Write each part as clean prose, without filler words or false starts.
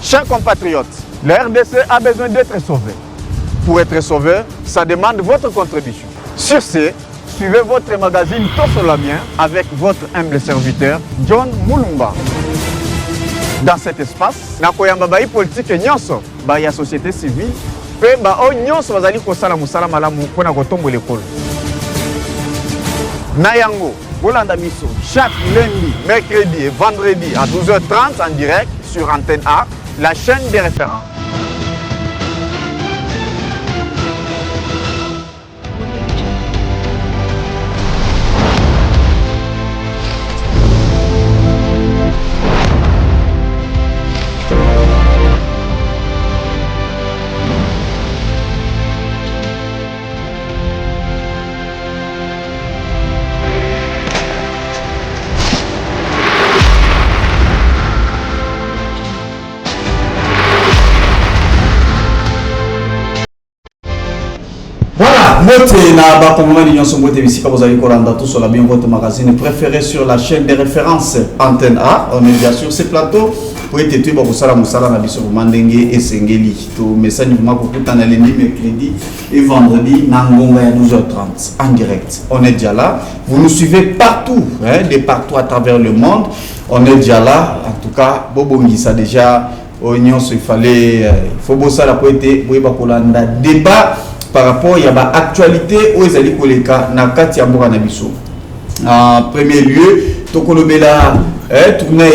Chers compatriotes, la RDC a besoin d'être sauvée. Pour être sauvé, ça demande votre contribution. Sur ce, suivez votre magazine Tossolamien avec votre humble serviteur, John Moulumba. Dans cet espace, nakoyamba bayi politique nyonso, bayi société civile, pe ba o nyonso bazali kosala musala malamu pona kotombo l'école. Nayango, Bolanda Misso, chaque lundi, mercredi et vendredi à 12h30 en direct sur Antenne A, la chaîne des référents. Mbote na bakongoma ni nyonso mbote bisika bozali kolanda tout sur la bien votre magazine préféré sur la chaîne des références Antenne A. On est bien sur ce plateau pour être tout bakosala musala na biso mandenge esengeli to message vous makokuta na lundi mercredi et vendredi na ngonga ya 12h30 en direct. On est déjà là. Vous nous suivez partout, de partout à travers le monde. On est déjà là. En tout cas, bobongisa déjà nyonso il fallait faut bosala pour être boyeba kolanda débat par rapport à l'actualité où ils allaient koleka na kati ya mboka na biso. En premier lieu, tokolobela tournée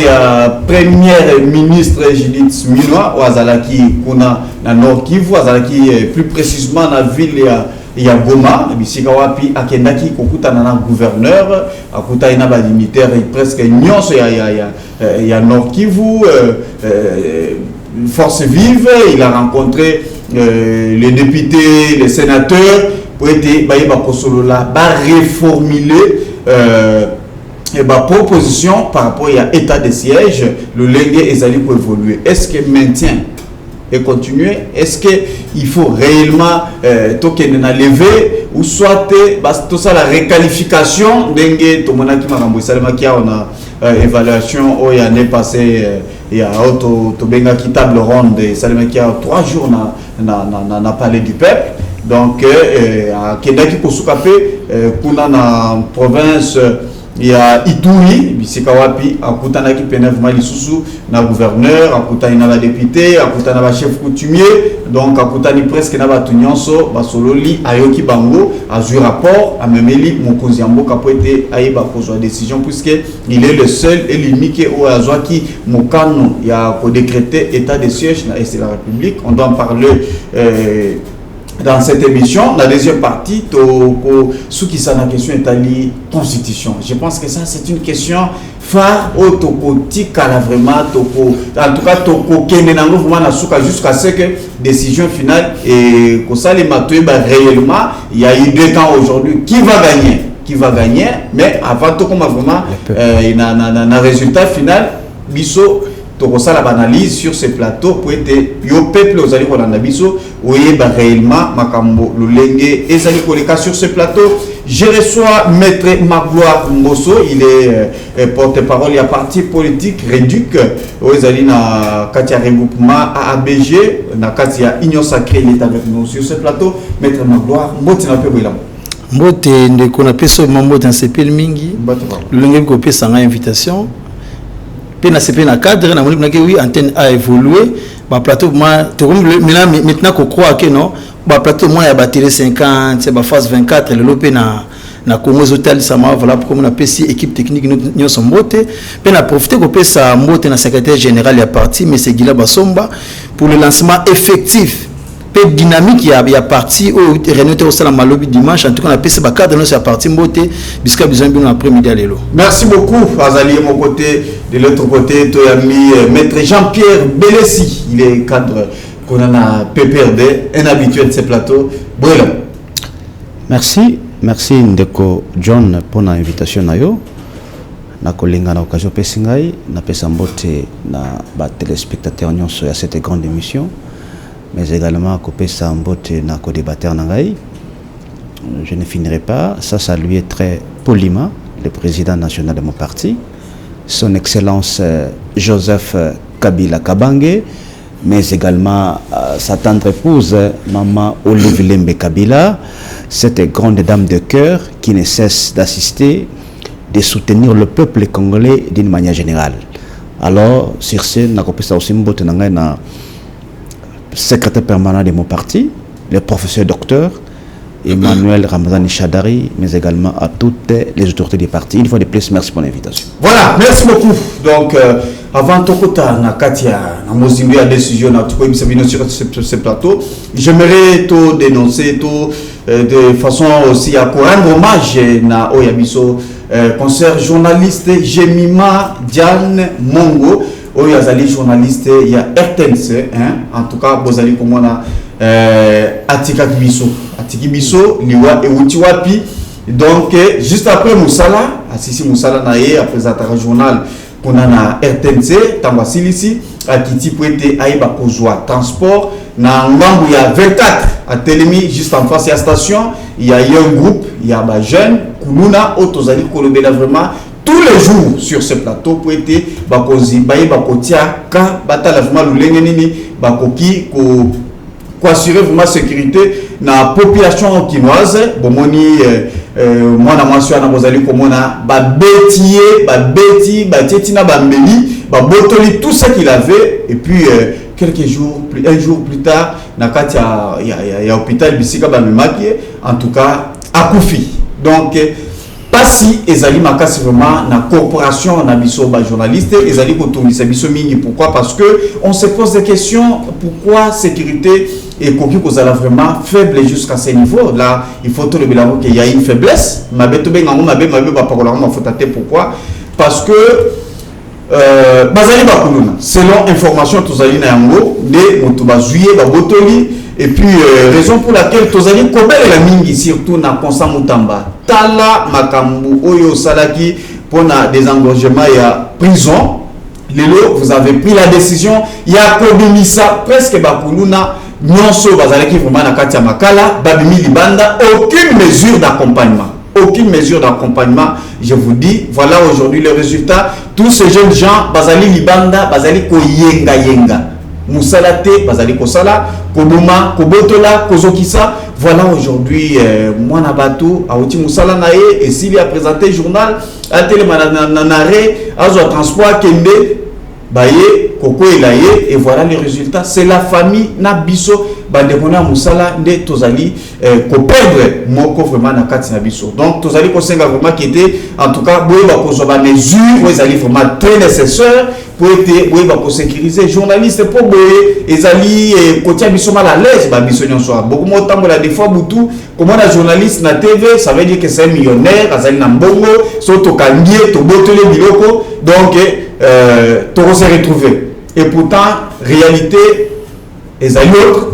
première ministre Judith Minwa ou azalaki kuna na Nord Kivu, azalaki plus précisément na ville ya Goma, bisika wapi akendaki kokutana na gouverneur, akutana na ba militaire presque nyonso ya Nord Kivu, force vive, il a rencontré les députés, les sénateurs pour être réformuler proposition par rapport à l'état de siège, le lingue est allé pour évoluer. Est-ce que maintien et continuer? Est-ce qu'il faut réellement lever ou soit tout ça la réqualification dengue to monaki makambo salama qui on a évaluation au année passée il y a auto to benga table ronde salama qui a 3 jours na palais du peuple donc à kendaki kosukape kuna na province il y a Ituri, bisika wapi akutana ki penevement lisusu na gouverneur, akutani na ba député, akutana ba chef coutumier, donc akutani presque na ba tunyonso ba sololi ayoki bango azui rapport amemeli mokonzi mboka poete aiba kozwa décision puisque il est le seul et l'unique au azwaki mokano ya ko décréter état de siège na est la République. On doit en parler dans cette émission. La deuxième partie, ce qui s'est la question est la constitution. Je pense que ça, c'est une question phare au topotique à la vraiment en tout cas toko kenenango vraiment jusqu'à ce que décision finale et que ça les matoué réellement il y a eu 2 camps aujourd'hui qui va gagner mais avant tout comme vraiment na résultat final biso ça la analyse sur ce plateau pour être yo peuple aux alliés Rolanda biso oui réellement makambo lolenge et zali koleka sur ce plateau. Je reçois maître Magloire Mbosso, il est porte-parole à parti politique Réduc aux alliés na katia regroupement AABG na katia Union Sacrée, il est avec nous sur ce plateau. Maître Magloire Mbotti na peu bilam mbote ndeko na peso mambo dans ce pel mingi lolenge ko pesa nga invitation. Puis na cadre na moni oui Antenne a évolué ba plateau maintenant qu'on croit que non ba plateau moi ya batterie 50 ba phase 24 le lopé na Congo Hotel sama voilà pour comme on appelle si équipe technique nous sommes mbote puis na profiter ko pesa mbote na secrétaire général ya parti mais c'est Gila Basomba pour le lancement effectif peu dynamique il y a parti au réunion au salam lobby dimanche en tout cas on a passé ba cadre dans parti mbote bisca besoin bien après-midi à l'élo. Merci beaucoup Azali mon côté de l'autre côté Toyami maître Jean-Pierre Belessi il est cadre qu'on a PPRD un habitué de ce plateau. Voilà. Merci Ndeko John pour l'invitation na yo na kolinga na occasion pesingai na pesa mbote na ba téléspectateurs nyonso ya cette grande émission. Mais également à Sambote na co-débatteur nangai. Je ne finirai pas ça saluer très poliment le président national de mon parti, son excellence Joseph Kabila Kabange, mais également sa tendre épouse, Maman Olive Lembe Kabila, cette grande dame de cœur qui ne cesse d'assister, de soutenir le peuple congolais d'une manière générale. Alors, sur ce, na kopesa aussi mbote na ngai na secrétaire permanent de mon parti, le professeur docteur Emmanuel Ramazani Chadari, mais également à toutes les autorités du parti. Une fois de plus, merci pour l'invitation. Voilà, merci beaucoup. Donc, avant tout na Katia, na mozimbi à décision na tuko ibisabino sur ce plateau, j'aimerais tout dénoncer tout de façon aussi à rendre hommage na Oyabiso concert journaliste Jemima Diane Mongo, Oyazali journaliste il y a RTNC, en tout cas bozali comme on a Atika Biso, Liwa et Utiwapi. Donc, juste après Moussala, Assisi Moussala Naye, après le journal qu'on a na RTNC, Tambasilisi, Akiti Pouete Aïba Kozwa Transport, na Ngambu il y a 24 à Télémi, juste en face de la station, il y a un groupe, il y a des jeunes, Kuluna, Otozali Kolobela vraiment, tous les jours sur ce plateau, Pouete, Bakozi, Baye Bakotia, Ka, Batala vraiment Lulengenini, Bakoki, pour assurer vraiment sécurité na population quinoise bomoni mwana mwasi na bozali komona ba beti na bambeli ba botoli tout ce qu'il avait et puis un jour plus tard na kati ya hôpital bisika ba memaki en tout cas akufi. Donc pasi ezali makasi vraiment na corporation na biso ba journaliste ezali ko tongisa biso mingi. Pourquoi? Parce que on se pose des questions. Pourquoi sécurité et Koki Kozala vraiment faible jusqu'à ce niveau là? Il faut tout le bilan qu'il y a une faiblesse. Pourquoi? Parce que bazali bakuluna selon information tozali na yango de motuba juillet ba botoli. Et puis raison pour laquelle tozali kobele la mingi surtout na Constant Mutamba tala makambu oyo salaki pour na désengorgement ya prison. Lelo vous avez pris la décision ya kobimisa presque bakuluna nyonso bazalaki vraiment na kati ya makala babimi libanda. Aucune mesure d'accompagnement, je vous dis. Voilà aujourd'hui le résultat. Tous ces jeunes gens bazali libanda bazali ko yenga musalate bazali ko sala kobuma kobotola kozokisa. Voilà aujourd'hui mwana bato auti musala nae et s'il a présenté journal à télé manare azo transport kende baye koko elaye. Et voilà les résultats. C'est la famille na biso bandekona musala nde tozali ko perdre moko vraiment na kati na biso. Donc tozali ko senga vraiment qui était en tout cas boye ba ko ba mesure ezali vraiment très nécessaire pour être boye ba ko sécuriser journaliste pour boye ezali kotia biso mal à l'aise ba biso nyonso beaucoup mo tambola des fois butu comme on a journaliste na TV ça veut dire que c'est un millionnaire azali na mbongo so to kangie to botole biloko. Donc tout se retrouver. Et pourtant, réalité est autre.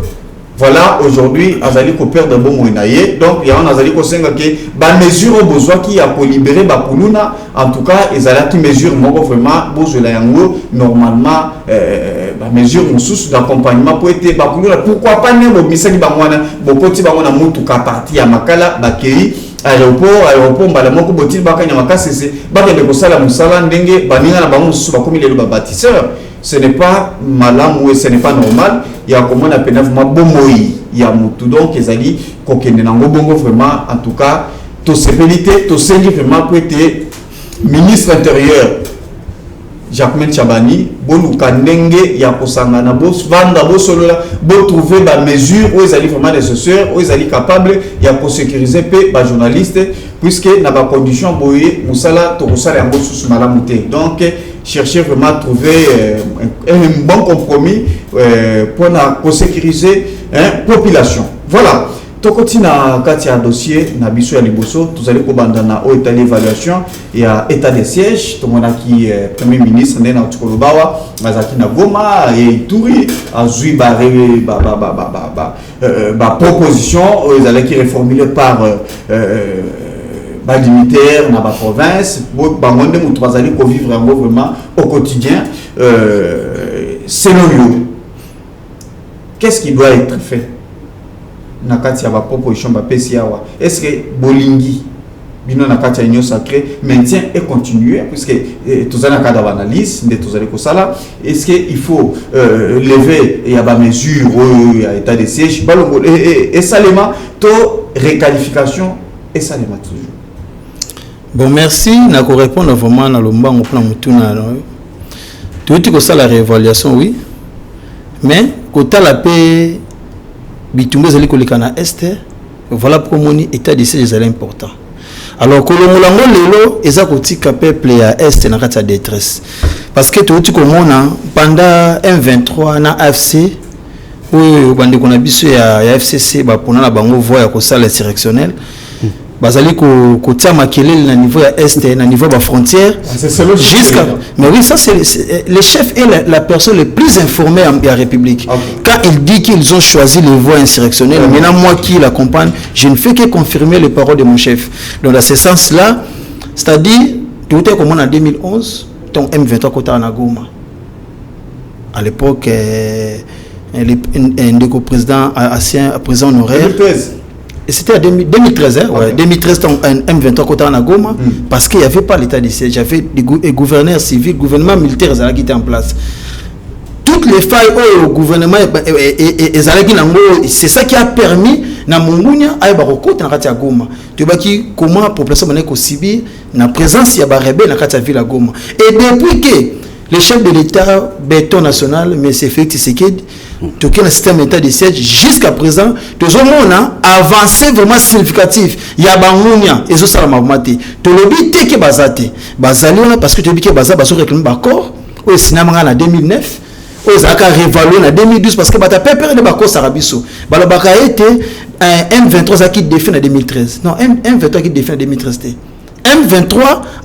Voilà, aujourd'hui, Azali ko perdre bon moyenaye. Donc, il y a un Azali ko senga que ba mesure besoin qui a pour libérer ba kuluna. En tout cas, ils allaient qui mesure moko vraiment besoin la yango normalement ba mesure mususu d'accompagnement pour être ba kuluna. Pourquoi pas ne bo misali ba mwana bo poti ba mwana mutu ka parti ya makala ba kei aéroport mbala moko botil bakanya makasese bakende kosala musala ndenge baninga na bango mususu bakomi lelo ba bâtisseur. Ce n'est pas malin ou ce n'est pas normal. Il y a comment on appelle vraiment bomoi. Il y a mutu donc ezali kokende nango bongo vraiment en tout cas to sepelité to sengi vraiment pour être ministre intérieur Jacquemin Chabani bolu kandenge ya kosanga na boss vanda bosolola bo trouver ba mesure où ezali vraiment nécessaire où ezali capable ya ko sécuriser pe ba journaliste puisque na ba condition boye musala to kosala yango susu malamu te. Donc chercher vraiment à trouver un bon compromis pour na ko sécuriser population. Voilà. Tokoti na kati ya dossier na biso ya liboso tozali ko bandana o état d'évaluation ya état de siège to mona ki premier ministre ndena tukolobawa mazaki na Goma et Ituri azui ba proposition ezali ki reformulé par ba dignitaire na ba province ba monde mutu bazali ko vivre en vraiment au quotidien selon lui. Qu'est-ce qui doit être fait? Nakati ya ba proposition ba pesi yawa est-ce que bolingi bino na kati union sacrée maintien et continuer puisque tous en cas d'analyse de tous les ça est-ce que il faut lever il y a ba mesure il y a état de siège balongo et salema to réqualification et salema toujours. Bon, merci. Je vais répondre vraiment à l'ombango pour la tout que ça la réévaluation, oui. Mais, quand la paix, bitumbe zali kolekana est, voilà pour mon état de siège est important. Alors, quand le molango lelo, eza kotika peuple à est na kati détresse. Parce que tout comme pendant M23 na AFC, oui, bande qu'on a biso ya FCC, ba pona la bango voie ya kosala insurrectionnel. Bazali ko tia makelele na niveau ya est na niveau ba frontière jusqu'à mais oui ça c'est le chef est la personne le plus informée en la République. Okay. Quand il dit qu'ils ont choisi les voies insurrectionnelles, maintenant moi qui l'accompagne, je ne fais que confirmer les paroles de mon chef. Donc dans ce sens là, c'est-à-dire tout est comme en 2011 ton M23 kota na Goma. À l'époque un président ancien président honoraire 2013. Et c'était en 2013, hein, ouais. 2013, un M23 côté en Goma, parce qu'il n'y avait pas l'état de siège, il y avait des gouverneurs civils, gouvernement militaire qui étaient en place. Toutes les failles au gouvernement, c'est ça qui a permis na Mungunya à Baroko dans la Goma. Tu vois comment la population a subi la présence de la rebelle dans la ville à Goma. Et depuis que le chef de l'État, béton national, M. Félix Tshisekedi, tout le système d'état de siège, jusqu'à présent, tout le monde a avancé vraiment significatif. Il y a Bangounia, et ça, ça m'a maté. Tout le monde est que Bazate. Bazali, parce que tu dis que Bazate, Bazate, réclame d'accord. Au cinéma en 2009. Aux accords révalués en 2012, parce que Bata Pépère de Bako Sarabiso. Balabaka était un M23 qui défend en 2013. Non, M23 qui défend en 2013. M23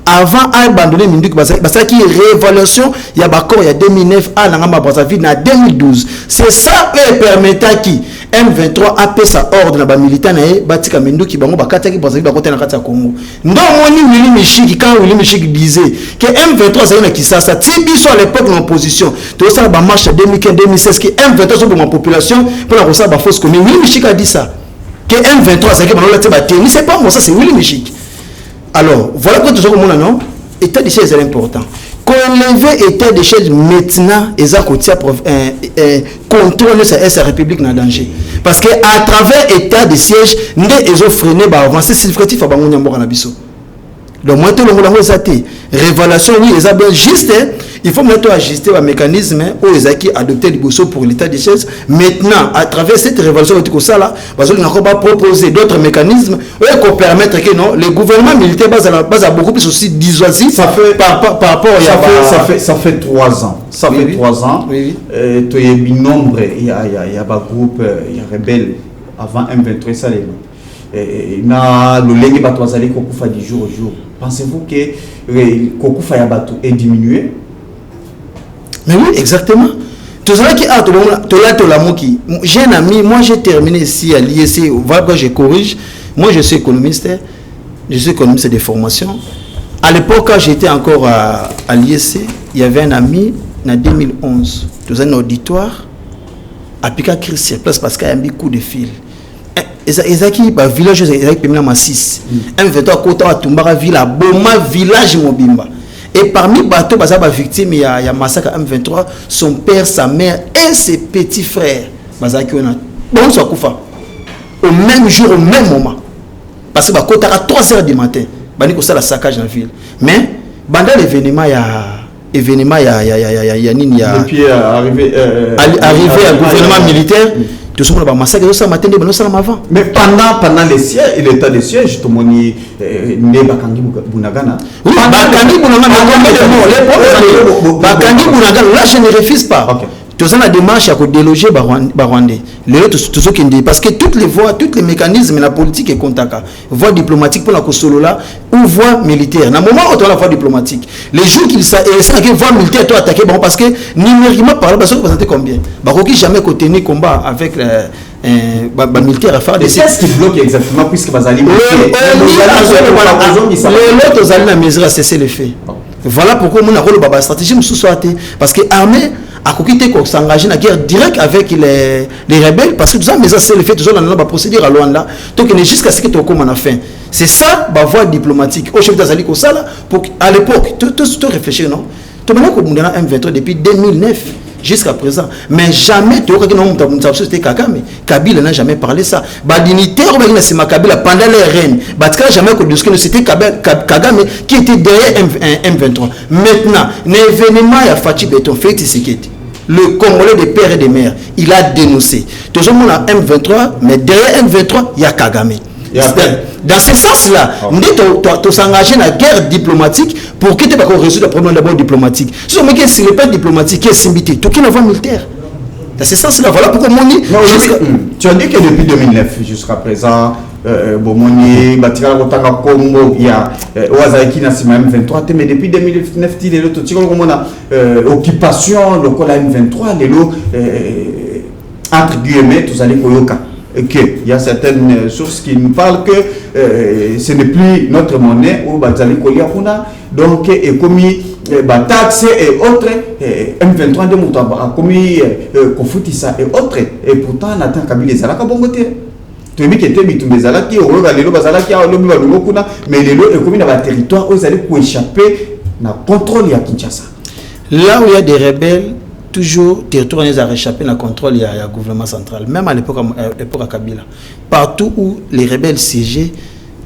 avant à abandonner Minduki parce qu'il y a une réévaluation il y a d'accord il y a 2009 à Nangama Brazzaville en 2012 c'est ça qui permettait qui M23 a fait sa ordre dans les militaires batika Minduki bango bakata ki Brazzaville bakota na kati ya Congo ndo moni Willy Michiki quand Willy Michiki disait que M23 c'est une qui ça tibi sur l'époque de l'opposition tout ça ba marche 2015 2016 que M23 sur la population pour la recevoir ba fausse commune Willy Michiki a dit ça que M23 c'est que bango la teba tenir c'est pas moi ça c'est Willy Michiki. Alors, voilà que tout le monde non, état de siège est important. Qu'on lève état de siège maintenant, ils ont contrôle sa République dans le danger. Parce qu'à travers état de siège, ils ont freiné l'avancée significative à Bangonia Moranabiso. Donc, moi, tout le monde a été révélation, oui, ils ont bien juste, il faut maintenant ajuster un mécanisme où ils ont adopté le bousseau pour l'état de siège. Maintenant, à travers cette révélation, ils ont proposé d'autres mécanismes pour permettre que non, le gouvernement militaire base beaucoup plus aussi dissuasif par rapport à ça fait 3 ans. Ça fait 3 ans. Oui. Il y a un nombre, il y a un groupe, il y a rebelle avant M23 Salem. Na le lengue batouazali kokufa du jour au jour. Pensez-vous que kokufa ya batou est diminué? Mais oui, exactement. Tout ça qui a j'ai un ami, moi j'ai terminé ici à l'IEC, voilà, je corrige. Moi je suis économiste de formation. À l'époque quand j'étais encore à l'IEC, il y avait un ami en 2011, dans un auditoire à Pika Christian place parce qu'il y a un coup de fil. Ezaki ba village ezaki pemina massis M23 kota wa tumbaka villa boma village mobimba et parmi bateau baza ba victime ya massacre M23 son père sa mère et ses petits frères bazaki ona bon so kufa au même jour au même moment parce que ba kota à 3h du matin bani ko sala saccage dans la ville mais banda l'événement ya nini ya depuis arrivé à gouvernement militaire. Tout ce monde va massacrer ça matin avant. Mais pendant les sièges et l'état de siège tout le monde né Bakangi Bunagana. Oui, Bakangi Bunagana là je ne refuse pas. Okay. Tout ça la démarche à déloger Barwandais. Tout ce qui dit parce que toutes les voies, tous les mécanismes la politique est contact. Voie diplomatique pour la solo là ou voie militaire. Dans le moment où on a la voie diplomatique, les jours qu'il ça que voie militaire toi attaquer parce que numériquement parlant parce que vous représentez combien Baroki jamais tenir combat avec militaire à faire des c'est ce qui bloque exactement puisque Bazali l'autre allez la mesure à cesser les faits. Voilà pourquoi on a rôle baba stratégie parce que armée a quitté qu'on s'engager dans la guerre directe avec les rebelles parce que tout ça mais ça c'est le fait toujours dans la procédure à Luanda donc jusqu'à ce que tu comme on a fait C'est ça, la voie diplomatique. Au chef d'Azali Kosala, à l'époque, tout réfléchir, non? Tout le monde a M23 depuis 2009 jusqu'à présent. Mais jamais, c'était Kagame. Kabila n'a jamais parlé ça. Les dignitaires, c'est Kabila pendant les reines. Jamais c'était Kagame qui était derrière M23. Maintenant, l'événement, il y a Fatih Beton, Félix Tshisekedi. Le Congolais des pères et des mères, il a dénoncé. Tout le monde a M23, mais derrière M23, il y a Kagame. Dans ce sens-là, tu s'engager dans la guerre diplomatique pour que tu puisses résoudre le problème d'abord diplomatique. Si on met que c'est le pas diplomatique qui est symbité, tout qui est militaire. Dans ce sens-là, voilà pourquoi Moni. Tu as dit que depuis 2009 jusqu'à présent, Bomoni, Batikala Botanga Congo, il y a Ouazaki Nassima M23, mais depuis 2009, il y a occupation, le col M23, entre guillemets, tous allez Koyoka. Il y a certaines sources qui nous parlent que ce n'est plus notre monnaie ou Bazali Koliakuna, donc et commis taxes et autres, M23 de Moutaba a commis Kofutissa et autres, et pourtant on attend Kabila Zalaka Bongote. Tu as qui était Bitumbe Zalaki, au Rogalo Bazalaki, au Lobi Balumokuna, mais les lots est commis dans le territoire où ils allaient échapper dans le contrôle à Kinshasa. Là où il y a des rebelles, toujours, territoire a réchappé dans le contrôle du gouvernement central, même à l'époque à Kabila. Partout où les rebelles siégeaient,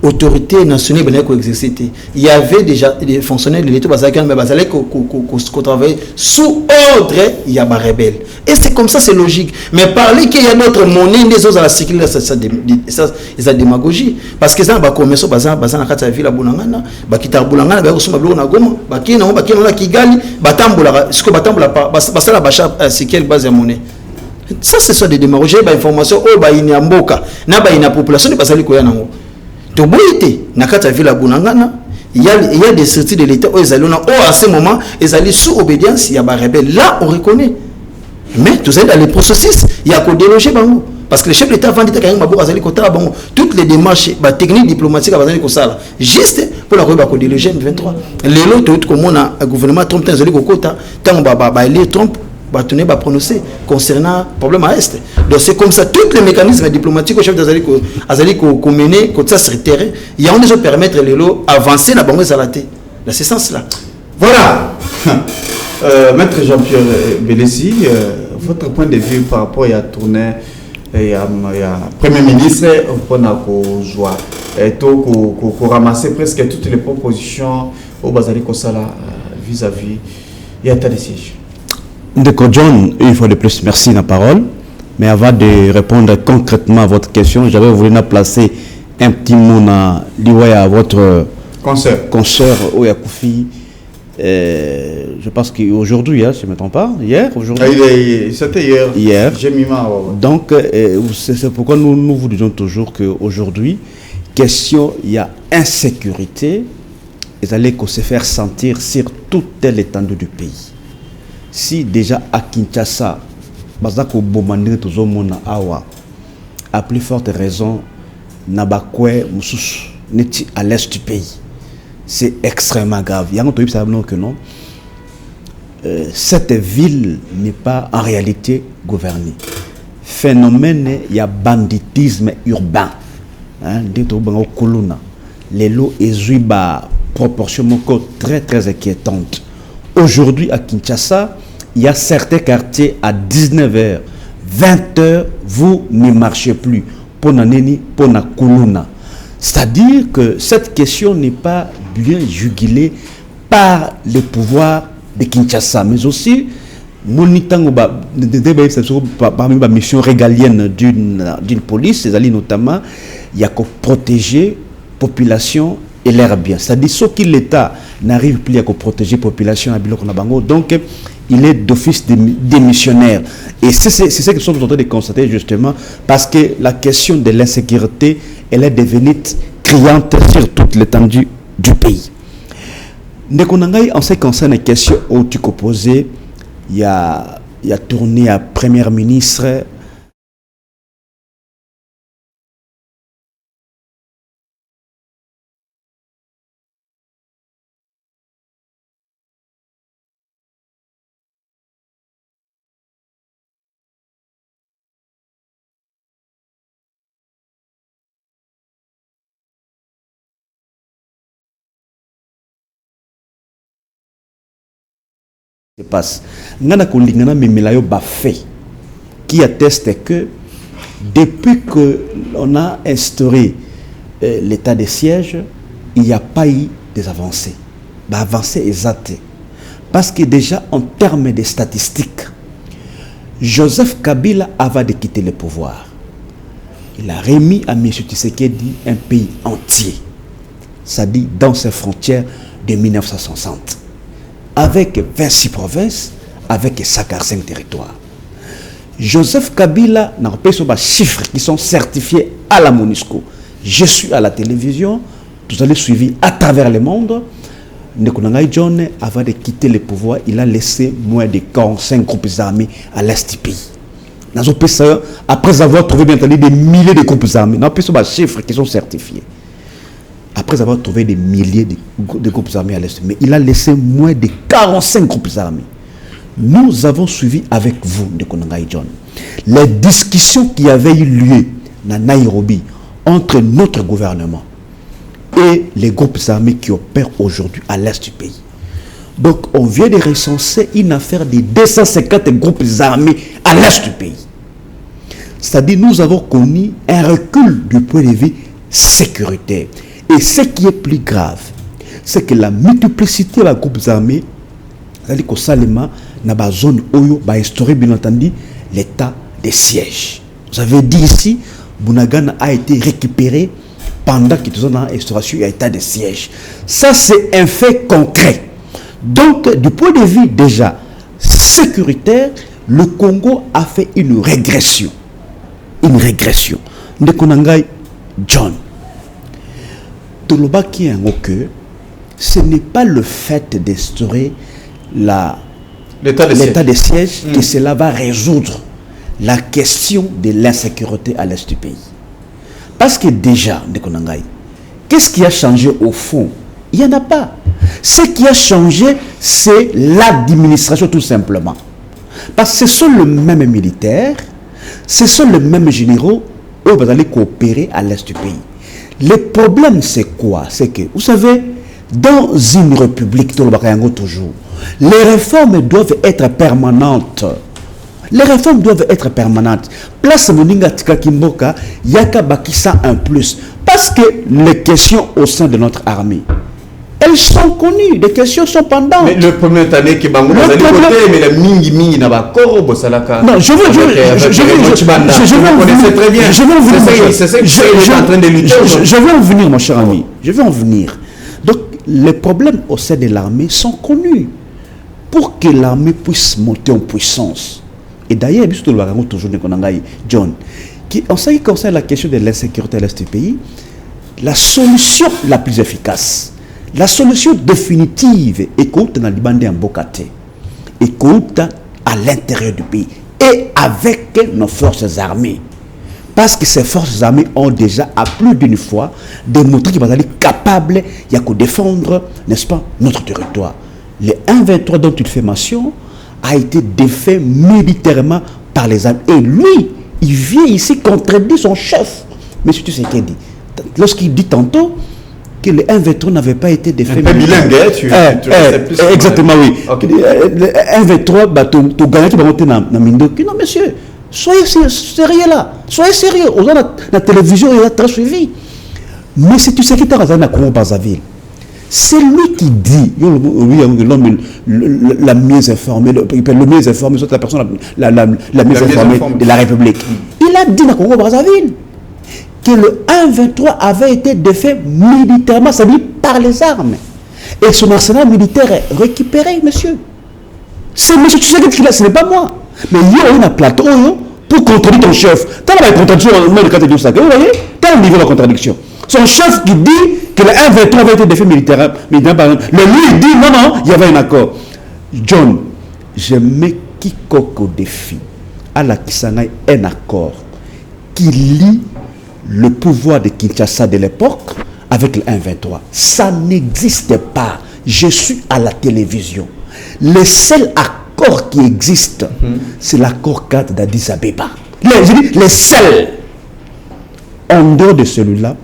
autorités nationales venaient coexister. Il y avait déjà des fonctionnaires de l'État qui travaillaient sous ordre, il y a des rebelles. Et c'est comme ça, c'est logique. Mais parler qu'il y a notre monnaie, les autres à la sécurité, c'est démagogie. Parce que ça, commerce, bazan na la ville à Boulangana, bakita Boulangana, bakosoma blo na Goma, bakina na Kigali, batambola, ce que batambola basa la bacha c'est quelle base de monnaie. Ça c'est soit des démagogies, ba information oh ba ina mboka, na ba ina population de basali koya nango. To boité na kata ville à Boulangana, il y a des sorties de l'État où ils allaient à ce moment, ils allaient sous obédience, il y a des rebelles. Là on reconnaît. Mais tout ça dans les processus, il y a qu'au déloger bango. Parce que le chef de l'État vendit toutes les démarches techniques diplomatiques juste pour la rebattre de l'EGM 23. Les lots, comme on a un gouvernement Trump, Trump va tourner va prononcer concernant le problème à Est. Donc c'est comme ça, tous les mécanismes diplomatiques au chef d'Azali qu'on menait, qu'on ça sur terrain, il y a de permettre les lots avancer dans le Zalaté. Dans ce sens-là. Voilà. Maître Jean-Pierre Bélessi, votre point de vue par rapport à la tournée. Il y a Premier ministre pour joie et pour ramasser presque toutes les propositions au Bazali Kosala vis-à-vis il y a état de siège. Ndeko John, une fois de plus, merci la parole. Mais avant de répondre concrètement à votre question, j'avais voulu placer un petit mot à votre consoeur Oyakoufi. Je pense qu'aujourd'hui, si je ne me trompe pas, hier, aujourd'hui. C'était hier. Hier. J'ai mis ma. Donc, c'est pourquoi nous vous disons toujours qu'aujourd'hui, question, il y a insécurité, ils allaient se faire sentir sur toute l'étendue du pays. Si déjà à Kinshasa, Bazako Bomandé Tozomona Awa, à plus forte raison, Nabakwe Moussous, n'est à l'est du pays. C'est extrêmement grave. Il y a un truc que non. Cette ville n'est pas en réalité gouvernée. Phénomène, il y a banditisme urbain. Les lots exuibent proportion très très inquiétante. Aujourd'hui à Kinshasa, il y a certains quartiers à 19h, 20h, vous ne marchez plus. Ponaneni, Ponakuluna. C'est-à-dire que cette question n'est pas bien jugulée par le pouvoir de Kinshasa, mais aussi parmi les missions régaliennes d'une police, c'est-à-dire notamment, il y a qu'à protéger la population et l'air bien. C'est-à-dire que l'État n'arrive plus à protéger la population à Biloko Nabango, donc il est d'office démissionnaire. Et c'est ce que nous sommes en train de constater justement, parce que la question de l'insécurité, elle est devenue criante sur toute l'étendue du pays. En ce qui concerne les questions où tu posées, il y a tourné à Premier ministre, se passe. Ngana kolingana memelayo ba fait qui atteste que depuis que l'on a instauré l'état de siège, il n'y a pas eu des avancées. Bah, avancées exactes. Parce que déjà, en termes de statistiques, Joseph Kabila, avant de quitter le pouvoir, il a remis à M. Tshisekedi un pays entier, c'est-à-dire dans ses frontières de 1960, avec 26 provinces, avec 55 territoires. Joseph Kabila n'a pas des chiffres qui sont certifiés à la MONUSCO. Je suis à la télévision, vous allez suivre à travers le monde. Ndekonangai John, avant de quitter le pouvoir, il a laissé moins de 45 groupes armés à l'est du pays. Après avoir trouvé bien entendu des milliers de groupes armés, n'a pas des chiffres qui sont certifiés. Après avoir trouvé des milliers de groupes armés à l'est, mais il a laissé moins de 45 groupes armés. Nous avons suivi avec vous, Ndekonangai John, les discussions qui avaient eu lieu à Nairobi entre notre gouvernement et les groupes armés qui opèrent aujourd'hui à l'est du pays. Donc, on vient de recenser une affaire de 250 groupes armés à l'est du pays. C'est-à-dire, nous avons connu un recul du point de vue sécuritaire. Et ce qui est plus grave, c'est que la multiplicité des groupes armés, c'est-à-dire qu'au Salema, dans la zone où il a instauré, bien entendu, l'état de siège. Vous avez dit ici, Bunagana a été récupéré pendant qu'ils sont dans l'instauration et l'état de siège. Ça, c'est un fait concret. Donc, du point de vue déjà sécuritaire, le Congo a fait une régression. Une régression. Ndekonangai John. Toloba qui est un que ce n'est pas le fait d'instaurer l'état de siège que cela va résoudre la question de l'insécurité à l'est du pays. Parce que déjà, qu'est-ce qui a changé au fond? Il n'y en a pas. Ce qui a changé, c'est l'administration tout simplement. Parce que ce sont les mêmes militaires, ce sont les mêmes généraux où vous allez coopérer à l'est du pays. Le problème, c'est quoi? C'est que, vous savez, dans une république, toujours, les réformes doivent être permanentes. Les réformes doivent être permanentes. Place Moninga Tika Kimboka, Yaka Bakissa un plus. Parce que les questions au sein de notre armée, elles sont connues. Les questions sont pendantes. Mais le premier année qui m'a mais la mingi n'a pas encore au Salaka. Non, je veux en venir, mon cher ami. Je veux en venir. Donc, les problèmes au sein de l'armée sont connus. Pour que l'armée puisse monter en puissance. Et d'ailleurs, toujours John, en ce qui concerne la question de l'insécurité à l'est du pays, la solution la plus efficace, la solution définitive, écoute dans l'Ibandé en Bokate, écoute à l'intérieur du pays et avec nos forces armées. Parce que ces forces armées ont déjà, à plus d'une fois, démontré qu'ils vont être capables de défendre, n'est-ce pas, notre territoire. Le 1-23 dont il fait mention a été défait militairement par les armes. Et lui, il vient ici contredire son chef. Mais tu sais ce qu'il dit. Lorsqu'il dit tantôt que le 1-23 n'avait pas été défait militairement. Exactement, oui. Okay. Le 1-23, tu gagnes, tu vas monter dans le Mindo. Non, monsieur, soyez sérieux là. Soyez sérieux. On a la télévision, il a très suivi. Mais si tu sais qu'il t'a raison à Congo-Brazzaville, c'est lui qui dit, l'homme la mieux informée, le mieux informé, c'est la personne la mieux informée de la République. Il a dit dans Congo-Brazzaville que le 1-23 avait été défait militairement, c'est-à-dire par les armes. Et son arsenal militaire est récupéré, monsieur. C'est monsieur, tu sais que ce n'est pas moi. Mais il y a un plateau pour contredire ton chef. T'as la contradiction, vous voyez? T'as un niveau de contradiction. Son chef qui dit que le 1-23 avait été défait militairement, le lui il dit non, il y avait un accord. John, je mets quiconque au défi à la Kisangay un accord qui lie le pouvoir de Kinshasa de l'époque avec le 1-23. Ça n'existe pas. Je suis à la télévision. Le seul accord qui existe, c'est l'accord 4 d'Addis Abeba. Les seuls. En dehors de celui-là,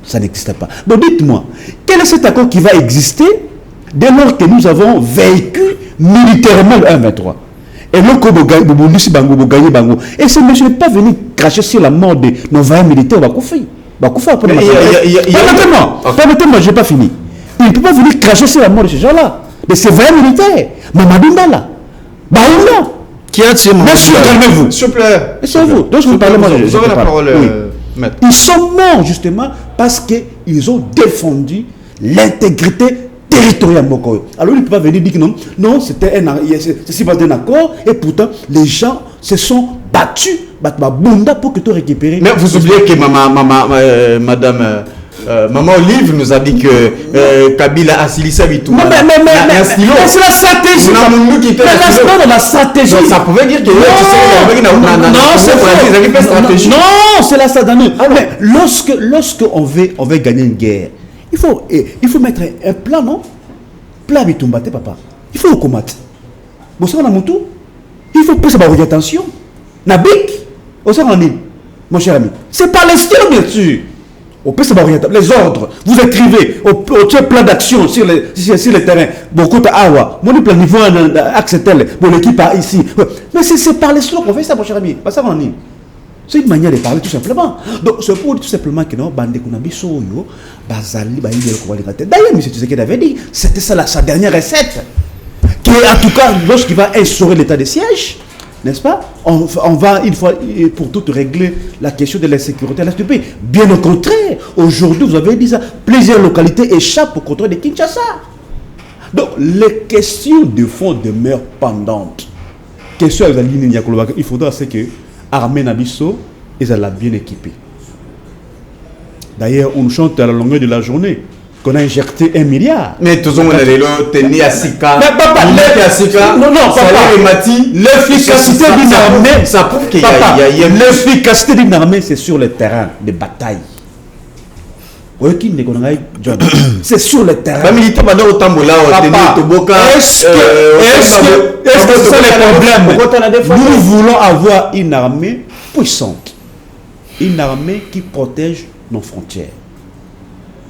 ça n'existe pas. Donc dites-moi, quel est cet accord qui va exister Dès lors que nous avons vécu militairement le 1-23. Et le Bango. Et ce monsieur n'est pas venu cracher sur la mort de nos vaillants militaires. Permettez-moi, je n'ai pas fini. Il ne peut pas venir cracher sur la mort de ces gens-là. De ces vaillants militaires. Mamadou Mbala. Baoula. Qui a tué Mamadou? Monsieur, calmez-vous. S'il vous plaît. C'est vous. Donc je vous parle, moi, vous aurez la parole, maître. Ils sont morts justement parce qu'ils ont défendu l'intégrité territoriale. Alors il ne peut pas venir dire que non, c'était un accord et pourtant les gens se sont battus pour que tu récupères. Mais vous oubliez que madame Maman Olive nous a dit que Kabila a silissé avec tout. Mais c'est la stratégie. Dans la stratégie. Donc, ça pouvait dire que non, c'est la stratégie. Mais lorsque on veut gagner une guerre, il faut mettre un plan, non? Plan bitumbate, papa. Il faut le combattre. Bon, ça, on a mon tour. Il faut poser par attention. Nabik, mon cher ami. C'est pas l'estir, bien sûr. Les ordres, vous écrivez au plan d'action sur le terrain. Beaucoup de awa, mon plan niveau axe tel, mon équipe ici. Mais c'est par les slots qu'on fait ça, mon cher ami. Pas ça, on est. C'est une manière de parler tout simplement. Donc, c'est pour dire tout simplement que non, Bandé Kunabi Soyo, Bazali, d'ailleurs, M. Tshisekedi avait dit, c'était ça sa dernière recette. Qui, en tout cas, lorsqu'il va instaurer l'état de siège, n'est-ce pas? On va, une fois pour toutes, régler la question de l'insécurité à l'est du pays. Bien au contraire, aujourd'hui, vous avez dit ça, plusieurs localités échappent au contrôle de Kinshasa. Donc, les questions de fond demeurent pendantes. Question avec la ligne Niakoloba, il faudra c'est que l'armée Nabiso, ils sont bien équipés. D'ailleurs, on chante à la longueur de la journée qu'on a injecté 1 milliard. Mais tout le monde est tenu à Sika. Non, l'efficacité d'une armée, ça prouve qu'il y a l'efficacité d'une armée, c'est sur le terrain de bataille. C'est sur le terrain. Est-ce que c'est le problème? Nous voulons avoir une armée puissante, une armée qui protège nos frontières.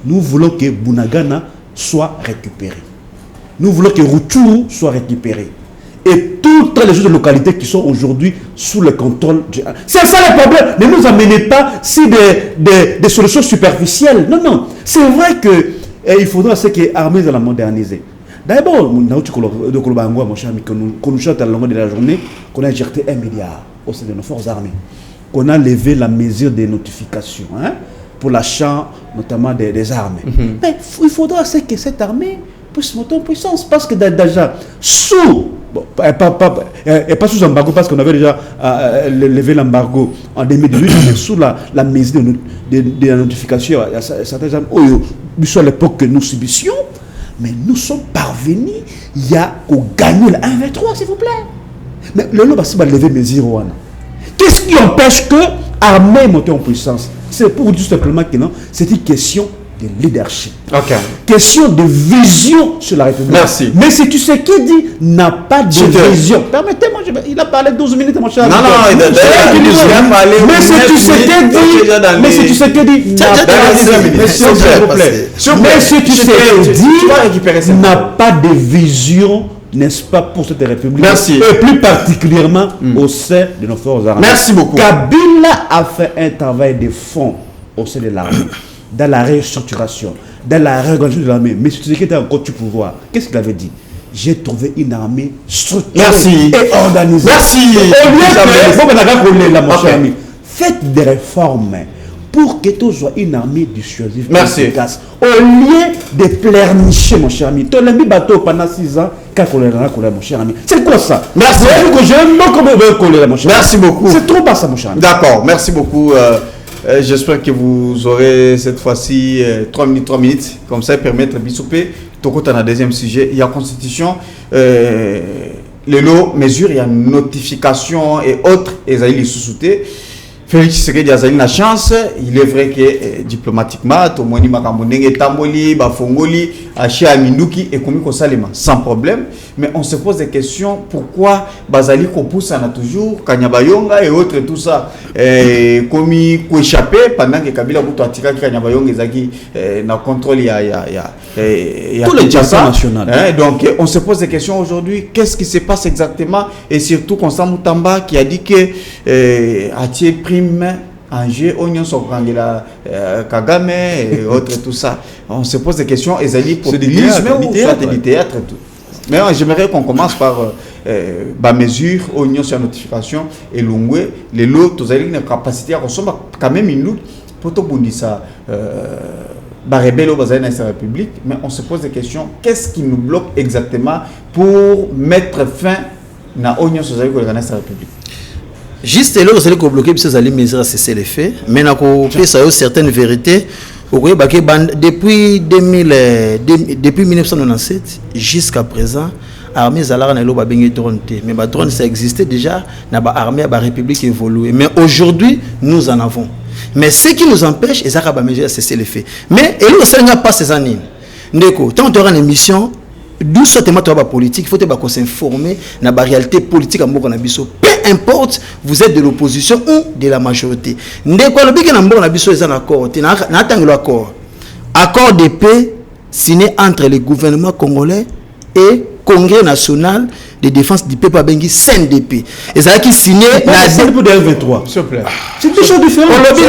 Nous voulons que Bunagana soit récupéré. Nous voulons que Rutshuru soit récupéré. Et toutes les autres localités qui sont aujourd'hui sous le contrôle du... C'est ça le problème. Ne nous amenez pas si des solutions superficielles. Non, non. C'est vrai qu'il faudra que l'armée de la moderniser. D'abord, mon cher ami, qu'on nous chante à la longueur de la journée, qu'on a injecté 1 milliard au sein de nos forces armées. Qu'on a levé la mesure des notifications pour l'achat notamment des armes. Mais il faudra que cette armée puisse monter en puissance. Parce que déjà, sous... Bon, pas sous embargo parce qu'on avait déjà levé l'embargo en 2018, mais sous la mesure de la notification à certains armes, à l'époque que nous subissions, mais nous sommes parvenus, il y a au gagner le 1-23, s'il vous plaît. Mais le lot va lever mes 0. Qu'est-ce qui empêche que l'armée monte en puissance? C'est pour dire simplement que non, c'est une question de leadership. Question de vision sur la République. Merci. Mais si tu sais qui dit n'a pas de vision. Permettez-moi, il a parlé 12 minutes, mon cher. Non, il a parlé. Mais si tu sais qui dit, mais si tu sais qui dit, mais si tu sais qui dit, n'a pas de vision, n'est-ce pas, pour cette République. Merci. Et plus particulièrement au sein de nos forces armées. Merci beaucoup. Kabila a fait un travail de fond au sein de l'armée, dans la restructuration, dans la réorganisation de l'armée. Mais si tu sais qu'il était encore du pouvoir, qu'est-ce qu'il avait dit? J'ai trouvé une armée structurée et organisée. Merci. Faites des réformes pour que tout soit une armée dissuasive efficace. Au lieu de pleurnicher, mon cher ami. Tu as mis bateau pendant 6 ans, mon cher ami. C'est quoi ça? Merci. Merci beaucoup. C'est trop bas ça, mon cher ami. D'accord, merci beaucoup. J'espère que vous aurez cette fois-ci 3 minutes, comme ça permettre Bissoupé. Toko dans le deuxième sujet, il y a constitution, les lots, mesures, il y a notification et autres, et ça il est sous-souté. Félix Tshisekedi a une chance, il est vrai que diplomatiquement, tout le monde m'a tamboli, bafongoli, aché aminuki et comme salima sans problème, mais on se pose des questions pourquoi Bazali Kopoussa n'a toujours Kanyabayonga et autres tout ça comme ko échapper pendant que Kabila Bouto atira Kanyabayonga ezaki na contrôle il y a tout le diaspora national. Donc on se pose des questions aujourd'hui, qu'est-ce qui se passe exactement et surtout Constant Moutamba qui a dit que Atie prime en jeu, Oignon Sokrangela, Kagame et autres, tout ça. On se pose des questions, et Zali populisme ou soit du théâtre et tout. Mais j'aimerais qu'on commence par la mesure, Oignon sur la notification et l'ongwe, les lots, tous les capacités à recevoir quand même une lutte pour tout le monde ça. Rebelle au bazar de la République, mais on se pose des questions, qu'est-ce qui nous bloque exactement pour mettre fin à Oignon sur la République? Juste là, vous allez bloquer ces allées mesures à cesser les faits. Mais nous avons certaines vérités. Depuis 1997 jusqu'à présent, l'armée Zalara n'a pas bien drone. Mais la drone ça existait déjà. L'armée a la République évolué. Mais aujourd'hui, nous en avons. Mais ce qui nous empêche, c'est que mesures à cesser les faits. Mais il n'y a pas ces années. Tant qu'on aura une émission. D'où ce thème politique, il faut s'informer de la réalité politique à Mokonabiso. Peu importe, vous êtes de l'opposition ou de la majorité. Accord de paix signé entre le gouvernement congolais et Congrès national de défense du peuple Bengi CNDP. Et ça qui signé c'est pour M23. S'il te plaît. C'est deux choses différentes. On l'a dit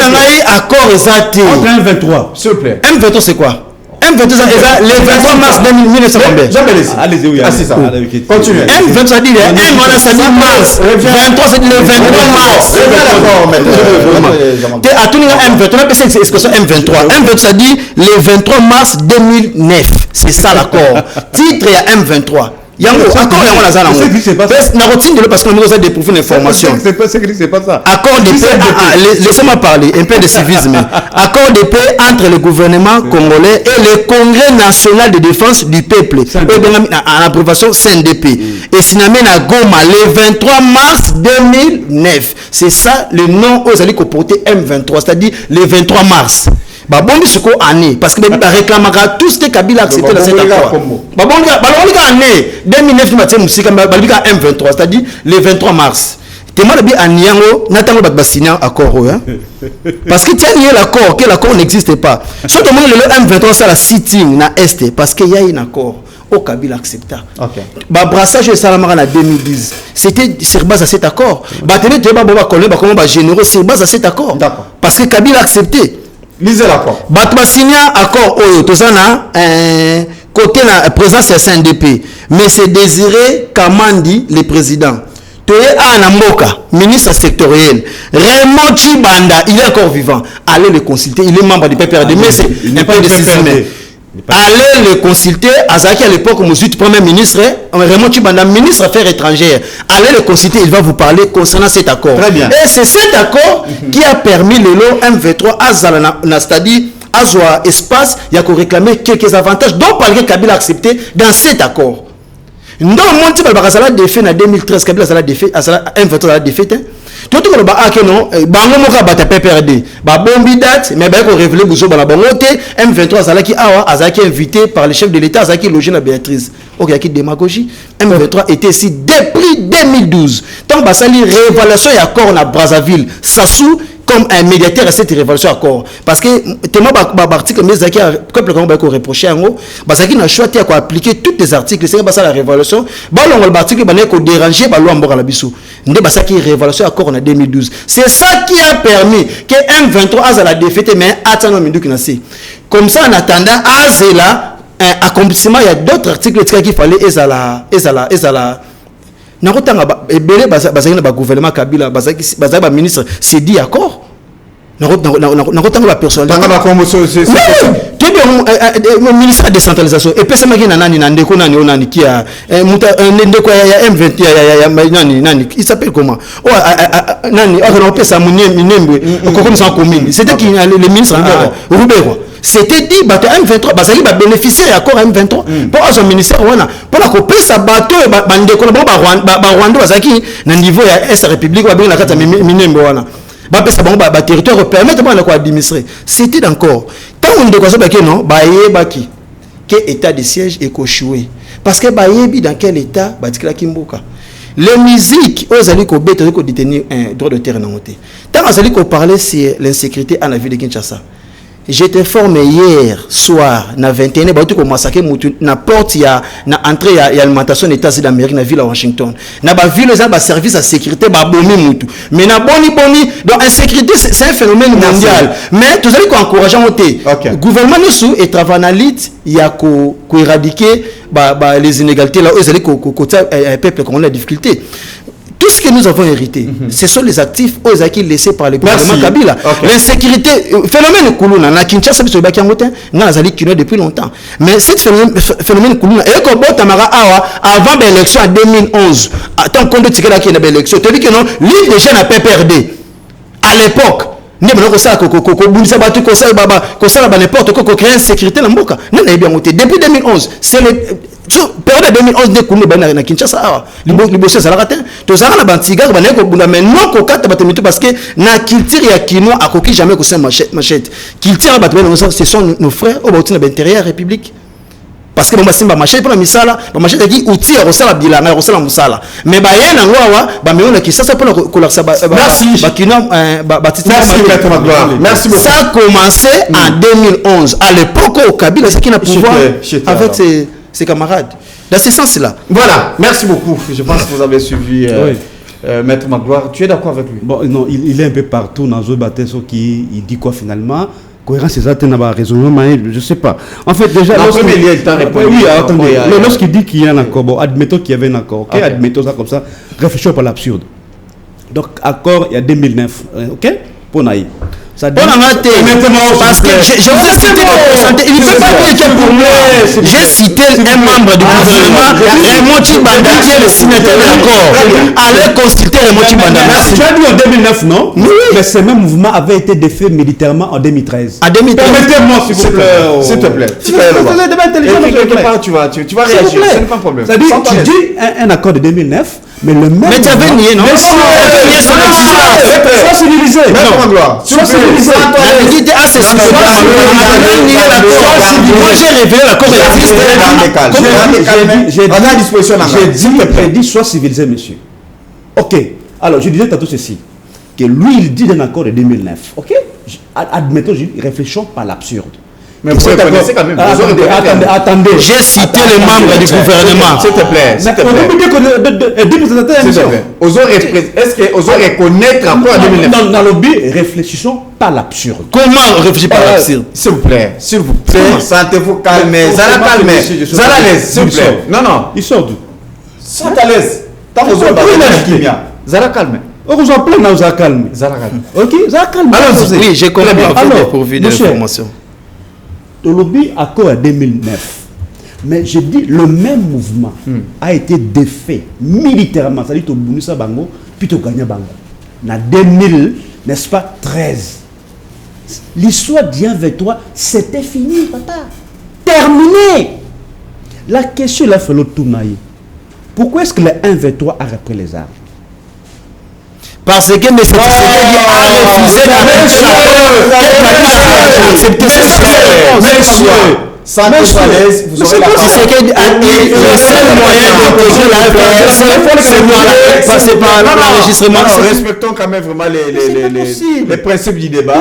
accord exact. Entre M23. S'il te plaît. M23 c'est quoi? M23 le 23 mars 1900 allez-y, oui. Ah, c'est ça. Continue. M23 ça dit le mars. 23 c'est le 23 mars. À tout le M23, est-ce que c'est M23? M23 ça dit le 23 mars 2009. C'est ça l'accord. Titre à M23. Accord parce que nous avons des profils d'information. C'est pas ça. Accord de paix, laissez-moi parler, un peu de civisme. Accord de paix entre le gouvernement congolais et le Congrès national de défense du peuple. En approbation CNDP. Et Sinamé à Goma le 23 mars 2009. C'est ça le nom aux alliés porté M23, c'est-à-dire le 23 mars. Babongi suko année parce que les réclament tout ce que Kabila a accepté dans cet accord. Babongi année 2009 matin musika balika M23 c'est-à-dire le 23 mars. Tellement le bi aniango natango bat signer accord parce que tiens l'accord que l'accord n'existe pas. Soit tout le monde le M23 ça la sitting na est parce qu'il y a un accord au Kabila accepta. OK. Ba brassage de Salamara en 2010. C'était sur base de cet accord. Ba télé te ba koller ba comment ba généraux sur base de cet accord. D'accord. Parce que Kabila a accepté. Lisez l'accord. Batma signé accord au Tozana côté la présence de CNDP. Mais c'est Désiré Kamandi, le président. Toye Anamboka, ministre sectoriel. Raymond Chibanda, il est encore vivant. Allez le consulter, il est membre du PPRD. Mais c'est un peu de système. Allez le consulter, Azaki à l'époque, monsieur premier ministre, Raymond Chibanda, ministre des Affaires étrangères. Allez le consulter, il va vous parler concernant cet accord. Très bien. Et c'est cet accord qui a permis le lot M23 à Zalana, c'est-à-dire à Zoa espace, il y a qu'on réclamer quelques avantages dont Palais Kabila a accepté dans cet accord. Nous avons monté le défait en 2013, Kabila a défait, M23 a défait. Tout le monde a dit non, bango moka bata PPRD. Ba bombi date, mais ba ko révéler buzo bana bangote M23 Zalaki awa azaki invité par le chef de l'État Azaki logé na Béatrice. OK, qui démagogie. M23 était ici depuis 2012. Tant basali révélation et accord na Brazzaville, Sassou comme un médiateur à cette révolution accord parce que tellement article mais Zaki complètement ba ko reprocher ngo Bazaki na choisi à quoi appliquer tous les articles c'est pas ça la révolution ba longo l'article ba ko déranger ba loi mboka la biso ndé Bazaki révolution accord en 2012 c'est ça qui a permis que M23 a la défaite mais attends mindu qui nassi comme ça en attendant azela un accomplissement il y a d'autres articles qui fallait ezala nakotanga ebele bazaki na ba gouvernement Kabila bazaki ba ministre c'est dit accord nakotanga ba personnel tanga ba promotion c'est le ministre de décentralisation et pesa maki na nani na ndeko nani onani qui a ndeko ya M20 ya nani il s'appelle comment nani on pesa munembe comme ça commune c'était qui le ministre Rubero c'était dit bateau M23 bazali ba bénéficiaire accord M23 pour un ministère wana pour la couper sa bateau bandeko ba Rwanda bazaki na niveau ya S République ba benga kata minembo wana bapesa bango ba territoire permettre bana ko administrer. C'était encore. Tant on de quoi que non, baki que état de siège est échoué. Parce que bayebi dans quel état batikala kimboka. Les musiques, aux alliés qui ont détenir un droit de terre dans monté. Tant aux alliés qui ont parlé sur l'insécurité en la ville de Kinshasa. J'étais formé hier soir, na 21, bah tout comme massacre mutu, na porte ya, na entrée ya alimentation d'État d'Amérique na ville à Washington. Na ba ville ça ba service à sécurité ba bomi mutu. Mais na boni donc insécurité c'est un phénomène mondial. Mais tous allez encourager monter. Gouvernement nous sous et travanalit ya ko éradiquer les inégalités là aux allez un peuple qu'on a des difficultés. Tout ce que nous avons hérité, ce sont les actifs aux acquis laissés par le gouvernement Kabila. L'insécurité, phénomène Koulouna, na Kinshasa, c'est le Bakiangotin, n'a pas dit depuis longtemps. Mais ce phénomène Koulouna, et comme Tamara Awa, avant l'élection en 2011, tant qu'on dit qu'il y a une élection, tu dis que non, l'île des jeunes n'a pas perdu. À l'époque, nous avons fait ça, n'importe quoi, créer une sécurité dans le Moka. Nous avons bien monté. Depuis 2011, c'est le. Période 2011 de Koulou na Kinshasa liboso ça raté to ça na bantiga ba neko bunda mais non ko kata batemutu parce que na culture ya kino akoki jamais ko ça machette culture ba ce sont nos frères au bauti na intérieur république parce que bon simba machette pour la misala ba machette qui outil ya rosala bilanga rosala musala mais ba yena ngwawa ba meona ki ça pour ko la merci ba kino ba titi merci beaucoup ça a commencé en 2011 à l'époque au Kabila c'est qui n'a pouvoir avec ses camarades. Dans ce sens-là. Voilà, merci beaucoup. Je pense que vous avez suivi Maître Magloire. Tu es d'accord avec lui? Bon, non, il est un peu partout dans le bâtiment qui il dit quoi finalement? Cohérence, c'est ça, tu n'as pas raisonnement, je ne sais pas. En fait, déjà. Dans le premier lien, il t'a répondu. Oui, attendez. Lorsqu'il dit qu'il y a un accord, bon, admettons qu'il y avait un accord. Ok, admettons ça comme ça. Réfléchissons pas à l'absurde. Donc, accord, il y a 2009. Ok? Pour Naï. Ça dit, parce que je vous ai cité il ne peut pas dire que pour moi j'ai cité un membre du gouvernement Raymond Tchibanda qui est le signataire de l'accord. Allez consulter Raymond Tchibanda. Tu as dit en 2009 non? Oui. Mais ce même mouvement avait été défait militairement en 2013. En 2013. Permettez-moi s'il vous plaît. S'il te plaît. Quelque part tu vas réagir. Ce n'est pas un problème. C'est-à-dire tu dis un accord de 2009. Mais le même. Mais tu avais nié, non? Sois civilisé. Sois civilisé. Moi j'ai révélé l'accord J'ai dit sois civilisé, monsieur. Ok. Alors je disais tantôt ceci. Que lui il dit d'un accord de 2009. Ok. Admettons, réfléchissons par l'absurde. Mais vous reconnaissez quand même. Attendez. J'ai cité les membres du gouvernement. S'il te plaît. S'il te plaît. Est-ce que vous reconnaître encore en 2009? Dans le but, réfléchissons pas l'absurde. Comment réfléchir pas l'absurde? S'il vous plaît. S'il vous plaît. Sentez-vous calmer. Zala calmer. Zala à l'aise. S'il vous plaît. Non. Il sort d'où? Sentez à l'aise. Tant que vous êtes Zala calmer. On vous en plaît, on vous a calmé. Zala calmer. Ok, Zala calmer. Oui, j'ai compris. Alors, pour vider l'information. Le lobby accord en 2009. Mais je dis, le même mouvement a été défait militairement. C'est-à-dire que Bounissa Bango, puis tu gagnes Bango. En 2000, n'est-ce pas, 13. L'histoire d'Yan Vétois, c'était fini, papa. Terminé. La question là, fait l'autre tournaille. Pourquoi est-ce que le 1 Vétois a repris les armes? Parce que M. Tshisekedi a refusé vous aurez la seul moyen d'intégrer la passer par l'enregistrement. Respectons quand même vraiment les principes du débat.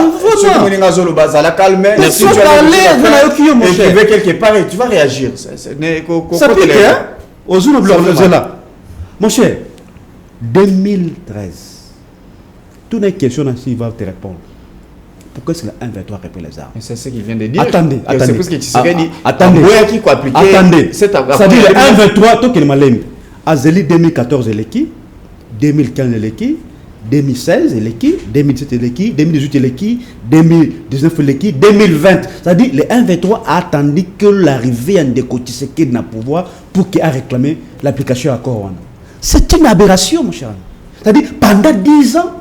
Si tu vas quelque part, tu vas réagir. Ça pique, hein? Mon cher, 2013. Toutes les questions, il va te répondre. Pourquoi est-ce que le 1 vers 3 répond les armes? C'est ce qu'il vient de dire. Attendez. C'est plus que tu sais dit. Attendez. Attendez. C'est-à-dire le 1 vers 3, tout qu'il m'a l'aimé. Azeli 2014, il est qui? 2015, il est qui? 2016, il est qui? 2017, il est qui? 2018, il est qui? 2019, il est qui? 2020. C'est-à-dire le 1 vers 3 a attendu que l'arrivée de Tshisekedi n'a pouvoir pour qu'il a réclamé l'application à Corona. C'est une aberration, mon cher. C'est-à-dire pendant 10 ans,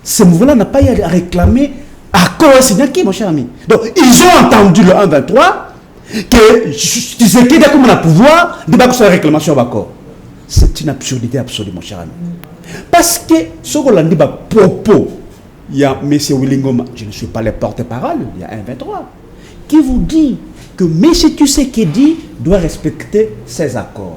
ce mouvement n'a pas eu à réclamer accord signature, mon cher ami. Donc, ils ont entendu le 1-23 que Tshisekedi a comme un pouvoir de battre sa réclamation d'accord. C'est une absurdité absolue, mon cher ami. Parce que ce qu'on a dit, propos, il y a M. Willingoma, je ne suis pas le porte-parole, il y a un 23, qui vous dit que M. Tshisekedi doit respecter ses accords.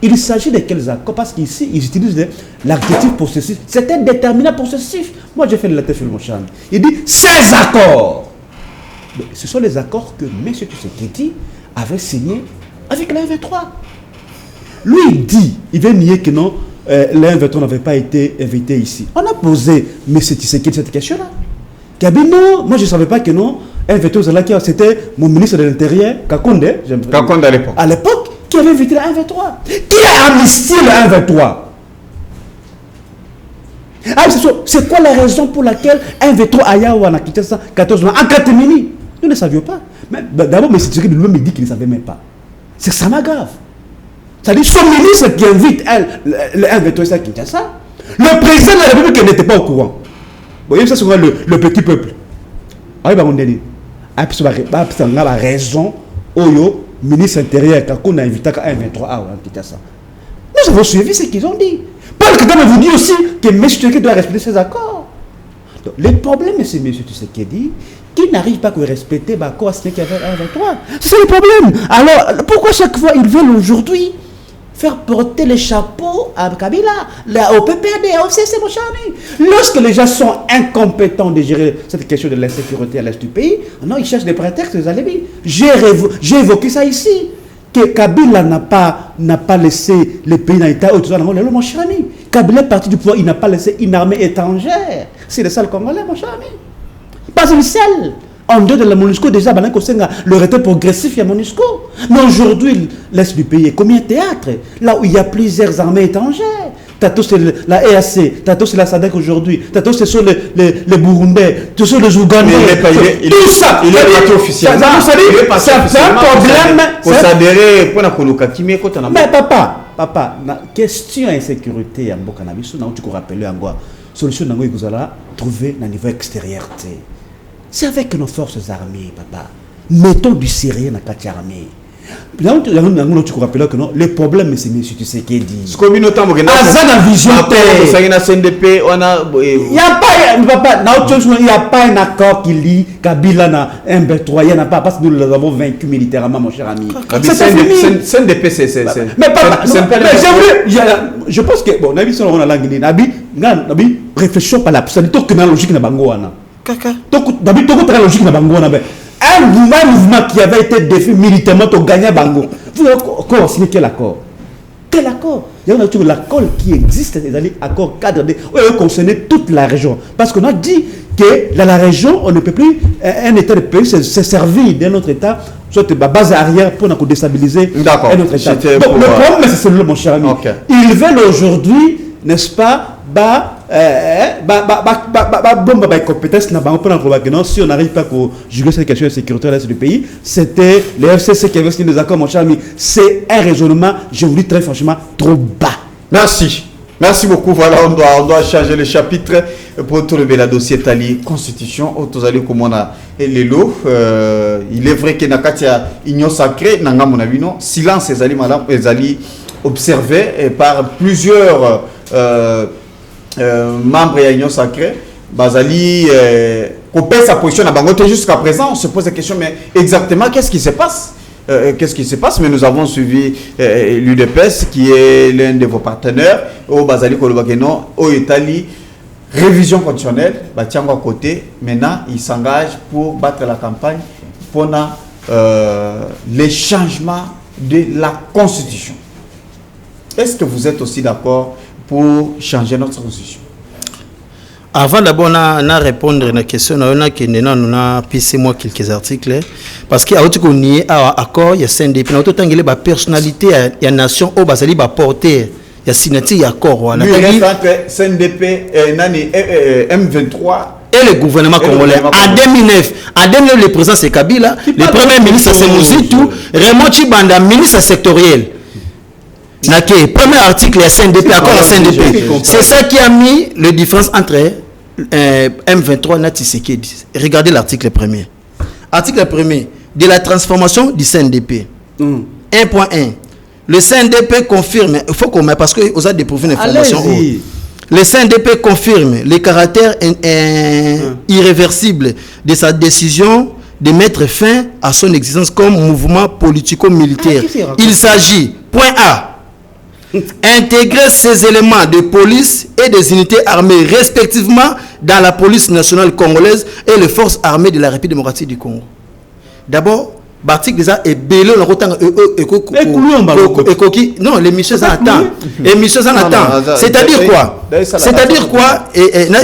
Il s'agit de quels accords? Parce qu'ici, ils utilisent l'adjectif possessif. C'est un déterminant possessif. Moi, j'ai fait le latin mon champ. Il dit ces accords. Mais ce sont les accords que M. Tshisekedi avait signés avec la 23. Lui, il dit, il veut nier que non, la 23 n'avait pas été invité ici. On a posé M. Tshisekedi cette question-là. Il a dit non, moi je ne savais pas que non, c'était mon ministre de l'Intérieur, Kakonde à l'époque, qui avait invité la 1-23. Qui a amnistié la 1-23? C'est quoi la raison pour laquelle 1-23 Ayawa a quitté ça 14 mois en catémini? Nous ne savions pas. D'abord, M. Tshisekedi lui-même dit qu'il ne savait même pas. C'est que ça m'aggrave. C'est-à-dire son ministre qui invite le 1-23 à Kinshasa, le président de la République n'était pas au courant. Vous voyez, ça c'est le petit peuple. Ah, il va la raison au ministre intérieur qu'on a invité à 1-23 à Kinshasa. Nous avons suivi ce qu'ils ont dit. Parce que Kagame vous dit aussi que M. Tshisekedi doit respecter ses accords. Donc, le problème, c'est M. Tshisekedi qui n'arrive pas à respecter l'accord signé avec 1-23. C'est le problème. Alors, pourquoi chaque fois ils veulent aujourd'hui faire porter le chapeau à Kabila, au PPRD, au CC, mon cher ami. Lorsque les gens sont incompétents de gérer cette question de l'insécurité à l'est du pays, non, ils cherchent des prétextes, des alibis. J'ai évoqué ça ici, que Kabila n'a pas laissé le pays dans l'état où tout ça, mon cher ami. Kabila est parti du pouvoir, il n'a pas laissé une armée étrangère. C'est le seul Congolais, mon cher ami. Pas une seule. En dehors de la MONUSCO, déjà, le retrait progressif, il y a MONUSCO. Mais aujourd'hui, l'Est du pays est comme un théâtre, là où il y a plusieurs armées étrangères. Tato, c'est la EAC, Tato, c'est la SADC aujourd'hui, Tato, c'est sur les Burundais, tout sur les Ougandais. Tout ça, il est parti officiellement. C'est un problème. Mais papa, la question d'insécurité, tu peux rappeler encore, solution que vous allez trouver au niveau extérieur. C'est avec nos forces armées, papa. Mettons du sérieux dans la armée. Tu te rappelles que non, le problème, c'est M. Tshisekedi. Ce communauté, il y a vision CNDP, on a. Il n'y a pas un accord qui lie Kabila na M23. Il n'y en a pas parce que nous les avons vaincus militairement, mon cher ami. CNDP, c'est. Mais papa, je pense que, bon, Nabi, on a la langue, Nabi, réfléchissons par la personnalité que la logique n'a pas ngoana. D'abord, la logique n'a pas ngoana. Un mouvement qui avait été défait militairement pour gagner Bango. Vous avez encore signé quel accord? Quel accord? Il y a un accord qui existe, c'est accord cadre concerner toute la région. Parce qu'on a dit que dans la région, on ne peut plus, un État de pays se servir d'un autre État, soit de base arrière pour déstabiliser un autre État. Donc le problème, c'est celui-là, mon cher ami. Okay. Ils veulent aujourd'hui, n'est-ce pas, si on n'arrive pas à juger cette question de sécurité à l'est du pays, c'était les FCC qui avaient signé des accords, mon cher ami. C'est un raisonnement, je vous dis très franchement, trop bas. Merci. Merci beaucoup. Voilà, on doit changer le chapitre pour trouver le dossier Tali Constitution. Autozali comme on a les lots. Il est vrai que Nakatia union sacrée, nanga mon avis non. Silence les ali madame, les ali observé par plusieurs membres de l'Union sacrée, Bazali, coupait sa position à Bangote jusqu'à présent. On se pose la question, mais exactement qu'est-ce qui se passe? Qu'est-ce qui se passe? Mais nous avons suivi l'UDPS, qui est l'un de vos partenaires, au Bazali Kolobakeno, au Italie, révision constitutionnelle, Batiango à côté. Maintenant, il s'engage pour battre la campagne pour les changements de la Constitution. Est-ce que vous êtes aussi d'accord pour changer notre constitution? Avant d'abord de répondre à la question, on a pissé moi quelques articles parce qu'il y a un accord, il y a CNDP, il y a personnalité, il y a nation au Basali va porter, il y a signature, il y a accord. Il reste entre CNDP et M23 et le gouvernement congolais. En 2009, le président c'est Kabila, le premier ministre c'est Mouzitou, Raymond Tchibanda, ministre sectoriel. Premier article, CNDP, accord à CNDP. C'est ça qui a mis la différence entre M23 et Tshisekedi. Regardez l'article premier. Article premier, de la transformation du CNDP. 1.1. Le CNDP confirme, il faut qu'on mette parce que vous avez découvert une information. Le CNDP confirme le caractère irréversible de sa décision de mettre fin à son existence comme mouvement politico-militaire. Il s'agit, point A, intégrer ces éléments de police et des unités armées respectivement dans la police nationale congolaise et les forces armées de la République démocratique du Congo. D'abord, l'article déjà est belé le rotan non les missions en attend les missions en attend c'est-à-dire quoi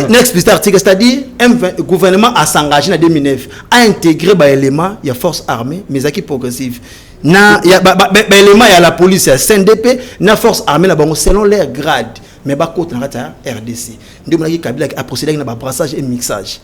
n'explicite article c'est-à-dire un gouvernement a s'engagé en 2009 à intégrer des éléments il y a force armée mais qui progressive na il y a éléments il y a la police il y a CNDP na force armée là selon leur grade mais ba côté na RDC ndimo na Kabila a procédé avec un brassage et mixage.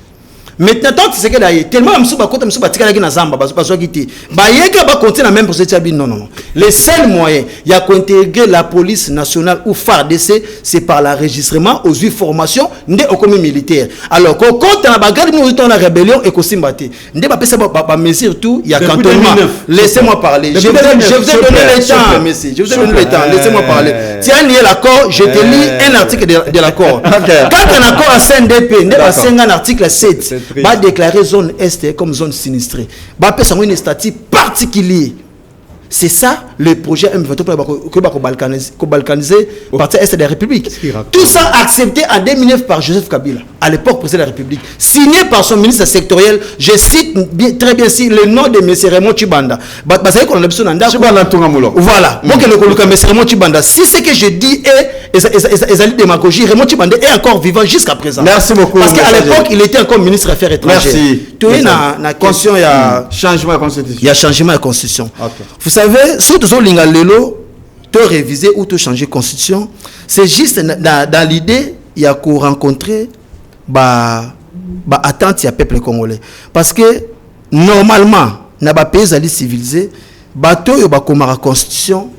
Maintenant, tant que c'est que d'ailleurs, tellement je suis pas content, je suis pas tiré avec Nazamba, parce que quitter. Bah, il y a pas continuer la même procédure. Non. Le seul moyen, il y a qu'intégrer la police nationale ou FARDC, c'est par l'enregistrement aux 8 formations des communes militaires. Alors, quand on a bagage, nous on a rébellion et qu'on s'y battait. N'est pas ça pas mesure tout. Il y a cantonnement. Laissez-moi parler. Je vous ai donné le temps, monsieur. Je vous ai donné le temps. Laissez-moi parler. Tiens, lié l'accord. Je te lis un article de l'accord. Quand un accord à CNDP, n'est pas un article 7. Va déclarer zone Est comme zone sinistrée. Va faire un statut particulier. C'est ça le projet M23 pour balkaniser partie Est de la République. Tout ça accepté en 2009 par Joseph Kabila, à l'époque président de la République, signé par son ministre sectoriel. Je cite très bien ici le nom de M. Raymond Chibanda. Voilà. Donc le M. Raymond Chibanda. Si ce que je dis est démagogie, Raymond Chibanda est encore vivant jusqu'à présent. Merci beaucoup. Parce qu'à l'époque, il était encore ministre des Affaires étrangères. Merci. Tu es dans la question, il y a changement de constitution. Il y a changement de constitution. Okay. Vous savez, si tu as révisé ou tu changer la constitution, c'est juste dans l'idée, il y a qu'on rencontrer attente du peuple congolais. Parce que normalement, dans les pays civilisés, bateau et la constitution,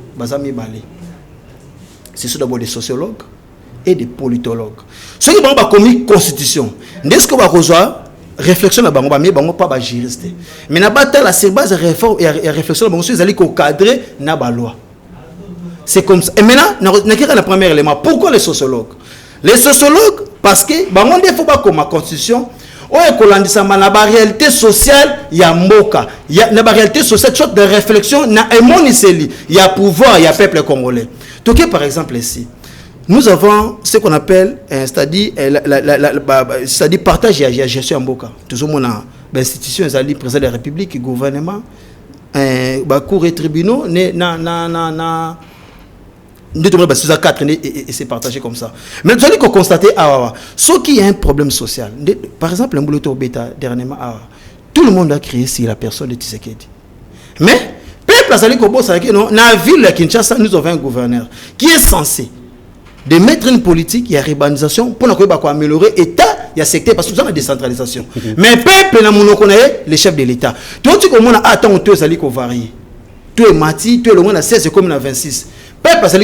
c'est ce d'abord des sociologues et des politologues. Ceux qui ont commis constitution, n'est-ce qu'on va rejoindre réflexion na bango mais bango pas ba juriste mais na bata la sur base réforme et réflexion bango ils allaient cadrer na ba loi c'est comme ça et maintenant na le premier élément pourquoi les sociologues parce que bango il faut pas comme ma constitution oye kolandisa na ba réalité sociale ya mboka ya na ba réalité sociale sorte de réflexion na emoniseli ya pouvoir ya peuple congolais donc par exemple ici nous avons ce qu'on appelle, c'est-à-dire partage et gestion en Boka. Toujours mon institution, les président de la République, le gouvernement, cours et tribunaux, quatre et c'est partagé comme ça. Mais vous allez constater, ce qui est un problème social, par exemple, un boulot au bêta dernièrement, tout le monde a créé si la personne de Tshisekedi. Mais, peuple, dans la ville de Kinshasa, nous avons un gouverneur qui est censé de mettre une politique, il y a urbanisation pour améliorer l'État, il y a secteur parce que nous avons la décentralisation. Mais peuple, les chefs de l'État. Tout ce qu'on a attendu, tout est varié. Tout est mati, tout est le monde à 16 comme à 26. Peuple, c'est ce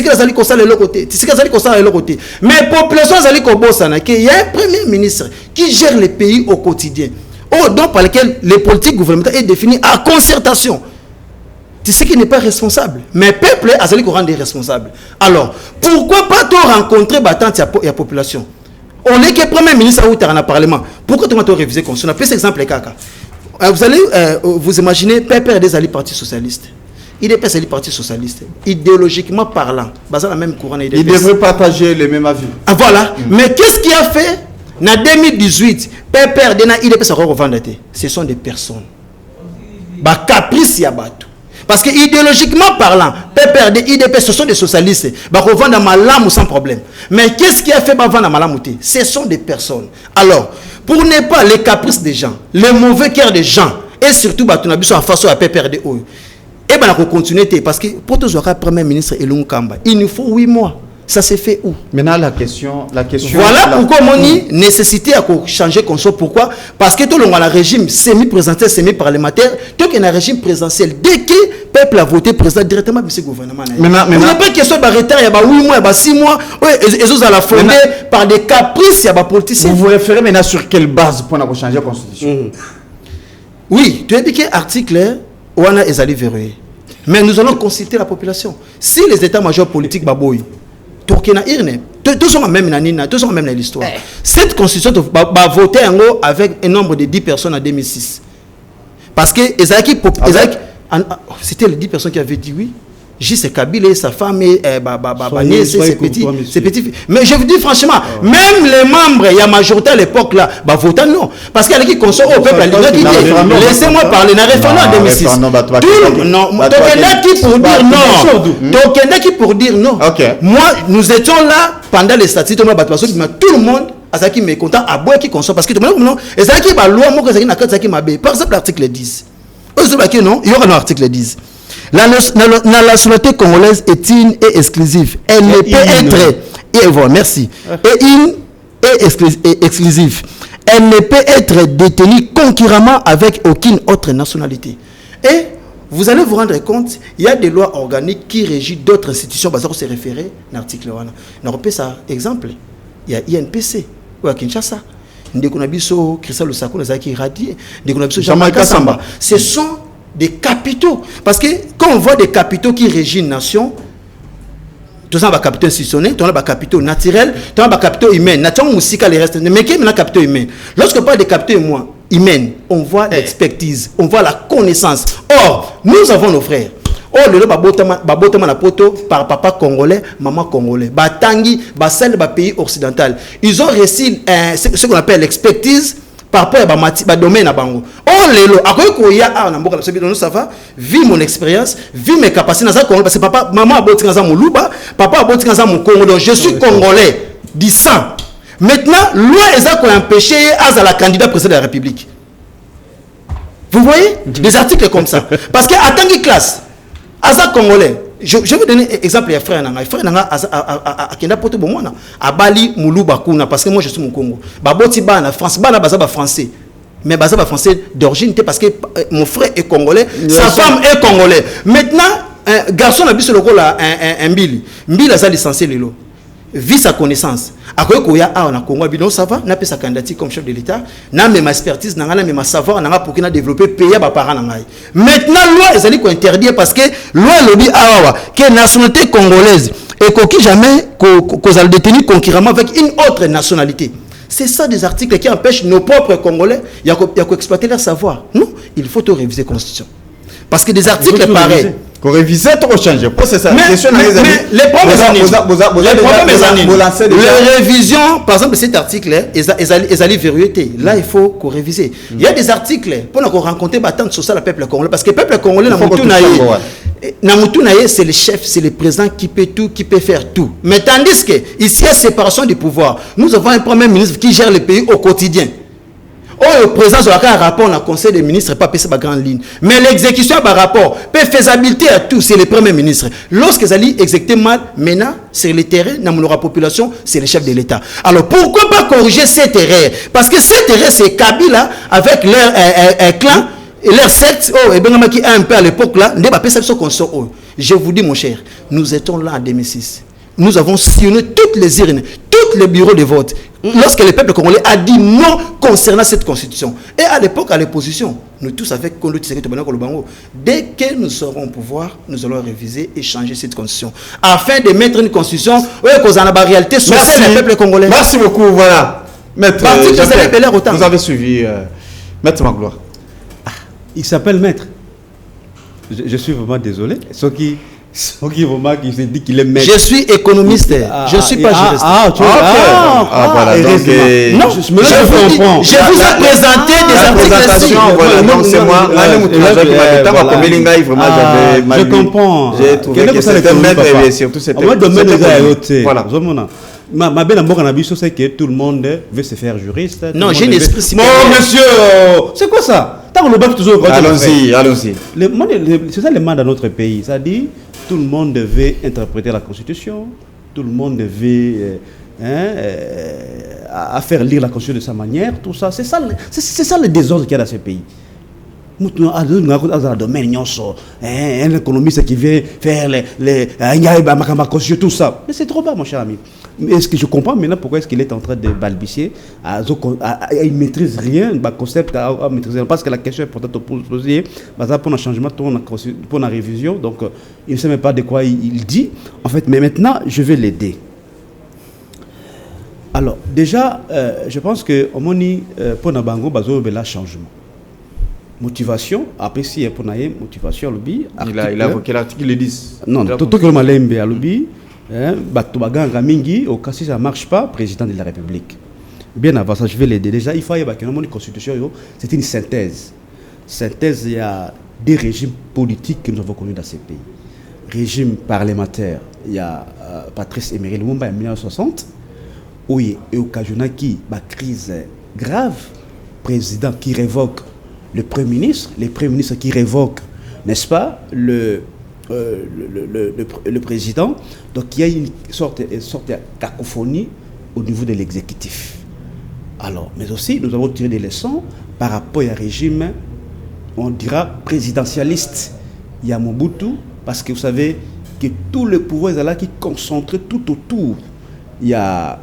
que les côté, de côté. Mais population, il y a un premier ministre qui gère les pays au quotidien. Donc par lequel les politiques gouvernementales est définies à concertation. C'est ce qui n'est pas responsable. Mais le peuple a dit qu'on rend des responsables. Alors, pourquoi pas tout rencontrer battante et la population? On est que le premier ministre a dans le Parlement. Pourquoi tu as révisé comme ça? On a pris cet exemple. Vous allez vous imaginer, peuple des alliés Parti Socialiste. Il est le Parti Socialiste. Idéologiquement parlant, basé dans le même courant. Il devrait partager les mêmes avis. Ah, voilà. Mais qu'est-ce qu'il a fait? En 2018, peuple des IDP se revendent. Ce sont des personnes. Caprice Yabatou. Parce que idéologiquement parlant, PPRD, IDP, ce sont des socialistes. Ils revendent dans Malamou sans problème. Mais qu'est-ce qui a fait vendre dans Malamou? Ce sont des personnes. Alors, pour ne pas les caprices des gens, les mauvais cœurs des gens, et surtout, en face à PPRD, et bien, on continue parce que pour tous les Premier ministre Elung Kamba, il nous faut 8 mois. Ça s'est fait où? Maintenant, la question. Voilà pourquoi on dit nécessité à changer comme ça. Pourquoi? Parce que tout le monde a un régime semi-présidentiel, semi-parlementaire. Tout est un régime présidentiel. Dès que le peuple a voté président directement, c'est le gouvernement. Maintenant, il n'y a pas de question de retard, il y a 8 mois, il y a 6 mois. Ils ont la fondé par des caprices, il y a des politiciens. Vous vous référez maintenant sur quelle base pour changer la constitution? Oui, tu as dit que l'article, on a verrouillé. Mais nous allons consulter la population. Si les états-majors politiques babouillent, tokena irne tous sont même nanina tous sont même dans l'histoire cette constitution va voter avec un nombre de 10 personnes en 2006 parce que c'était les 10 personnes qui avaient dit oui. J.C. Kabila et sa femme et ses petits. Mais je vous dis franchement, même les membres, il y a majorité à l'époque là, votent non. Parce qu'il y a qui consort au peuple, laissez-moi parler, dans le référendum en 2006. Non, qui pour dire non. Moi, nous étions là pendant les statistiques, tout le monde. À qui est content, à boire qui consort. Parce que tout le monde, et ça qui est loi, par exemple, l'article 10. Non, il y aura un article 10. La nationalité congolaise est une et exclusive. Elle ne peut être exclusive. Elle ne peut être détenue concurremment avec aucune autre nationalité. Et vous allez vous rendre compte, il y a des lois organiques qui régissent d'autres institutions. Parce qu'on s'est référé à l'article 1. On repère ça. Exemple, il y a INPC ou à Kinshasa. Ndekonabiso, Christophe Lusako, Nazaki Radi, Ndekonabiso, Jean-Marc Samba. Ce sont des capitaux. Parce que quand on voit des capitaux qui régissent une nation, tout ça, capitaux institutionnels, tout ça, capitaux naturels, tout ça, capitaux humains. Naturellement, musical, les restes. Mais qui est capitaux humains? Lorsque on parle des capitaux humains, on voit l'expertise, on voit la connaissance. Or, nous avons nos frères. Oh, le babotama na poto par papa congolais, maman congolais. Batangi, basel pays occidental. Ils ont réussi ce qu'on appelle l'expertise par rapport à domaine à bango. Oh lelo, akoy ko ya na mboka na ça va, vu mon expérience, vu mes capacités dans ça parce que papa maman a botti dans moluba, papa a botti dans mon Congo. Donc je suis congolais du sang. Maintenant, loi eza ko empêcher à la candidat président de la République. Vous voyez des articles comme ça parce que à tant que classe Aza congolais. Je vais donner un exemple à frère Nanga. Frère Nanga a Kenda Poto Bomona. A Bali Moulouba Kuna parce que moi je suis mon Congo. Baboti Bana France Bana Bazaba français. Mais Bazaba français d'origine parce que mon frère est congolais, sa femme est congolais. Maintenant un garçon a vu sur le rôle un Mbili. Mbili a licencié Lelo. Vu sa connaissance. Akoye koya a na Congo bino ça va, n'a pas sa candidature comme chef de l'État, n'a même ma expertise, n'a même ma savoir, n'a pour qu'il a développé pays ba parents ngai. Maintenant loi ezali ko interdire parce que loi lobby awa que nationalité congolaise et qui jamais qu'aux détenus concurremment avec une autre nationalité. C'est ça des articles qui empêchent nos propres Congolais il y a qu'à exploiter leur savoir. Non, il faut tout réviser la Constitution. Parce que des articles pareils qu'on révisait trop changer. C'est ça. Les révisions, par exemple, cet article, ils allaient verrouiller. Là, il faut qu'on révise. Il y a des articles pour nous rencontrer l'attente sociale au peuple congolais. Parce que le peuple congolais, c'est le chef, c'est le président qui peut tout, qui peut faire tout. Mais tandis que ici, il y a séparation du pouvoir. Nous avons un premier ministre qui gère le pays au quotidien. Le président sur un rapport dans le conseil des ministres pas passé par grande ligne. Mais l'exécution par rapport, faisabilité à tout, c'est le premier ministre. Lorsqu'ils allaient exécuter mal, maintenant, c'est le terrain, dans la population, c'est le chef de l'État. Alors pourquoi pas corriger cette erreur? Parce que cette erreur, c'est Kabila avec leur clan et leur secte. Et bien, qui a un peu à l'époque là, je vous dis, mon cher, nous étions là en 2006. Nous avons sillonné toutes les urnes, tous les bureaux de vote. Lorsque le peuple congolais a dit non concernant cette constitution. Et à l'époque, à l'opposition, nous tous avec Kondo Tshisekedi Tobana Kolobango, dès que nous serons au pouvoir, nous allons réviser et changer cette constitution. Afin de mettre une constitution où il y a la réalité sociale du peuple congolais. Merci beaucoup, voilà. Maître, vous avez suivi Maître Magloire. Il s'appelle Maître. Je suis vraiment désolé. Ceux qui se dit qu'il est maître. Je suis économiste. Je ne suis pas juriste. Voilà. Donc, je vous ai présenté des articles. Voilà, donc c'est moi. Je comprends. J'ai trouvé que c'était maître et surtout c'était. Voilà. Ma belle amour en abisso, c'est que tout le monde veut se faire juriste. Non, j'ai l'esprit supérieur. Non, monsieur, c'est quoi ça? Allons-y. C'est ça le mal dans notre pays. Ça dit, tout le monde veut interpréter la Constitution, tout le monde veut à faire lire la Constitution de sa manière, tout ça. C'est ça le désordre qu'il y a dans ce pays. Nous avons un domaine, un économiste qui veut faire la Constitution, tout ça. Mais c'est trop bas, mon cher ami. Est-ce que je comprends maintenant pourquoi est-ce qu'il est en train de balbutier? Il ne maîtrise rien, le concept à maîtriser. Parce que la question est importante pour poser, pour un changement, pour une révision. Donc, il ne sait même pas de quoi il dit. En fait, mais maintenant, je vais l'aider. Alors, déjà, je pense que au moni pour Nabango, bazo bela changement. Motivation, après si pour naie motivation lobby. Il a évoqué l'article 10. Non, tout que le malembe à lobby, bato baganga mingi, au cas si ça marche pas, président de la République. Bien avant ça, je vais l'aider. Déjà, il faut y avoir une constitution, c'est une synthèse. Synthèse, il y a des régimes politiques que nous avons connus dans ces pays. Régime parlementaire, il y a Patrice Emery Lumumba en 1960. Oui, et occasionna qui la crise grave, président qui révoque le Premier ministre, les Premiers ministres qui révoquent, n'est-ce pas, le président. Donc il y a une sorte de cacophonie au niveau de l'exécutif. Alors, mais aussi, nous avons tiré des leçons par rapport à un régime, on dira, présidentialiste. Il y a Mobutu, parce que vous savez que tout le pouvoir est là qui est concentré tout autour. Il y a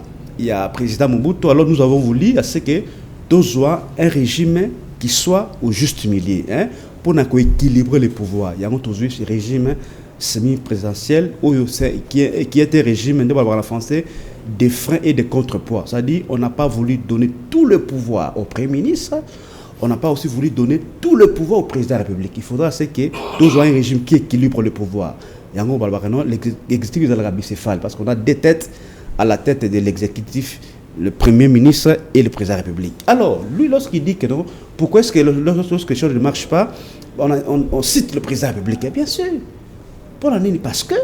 président Mobutu, alors nous avons voulu à ce que nous ayons un régime qui soit au juste milieu, hein, pour équilibrer les pouvoirs. Il y a aujourd'hui ce régime semi-présidentiel qui est un régime, en français, des freins et des contrepoids. C'est-à-dire on n'a pas voulu donner tout le pouvoir au Premier ministre, on n'a pas aussi voulu donner tout le pouvoir au président de la République. Il faudra que nous ayons un régime qui équilibre le pouvoir. Et en gros, l'exécutif est bicéphale, parce qu'on a deux têtes à la tête de l'exécutif, le Premier ministre et le président de la République. Alors, lui, lorsqu'il dit que non, pourquoi est-ce que lorsque les choses ne marchent pas, on cite le président de la République? Et bien sûr, pour l'année, parce que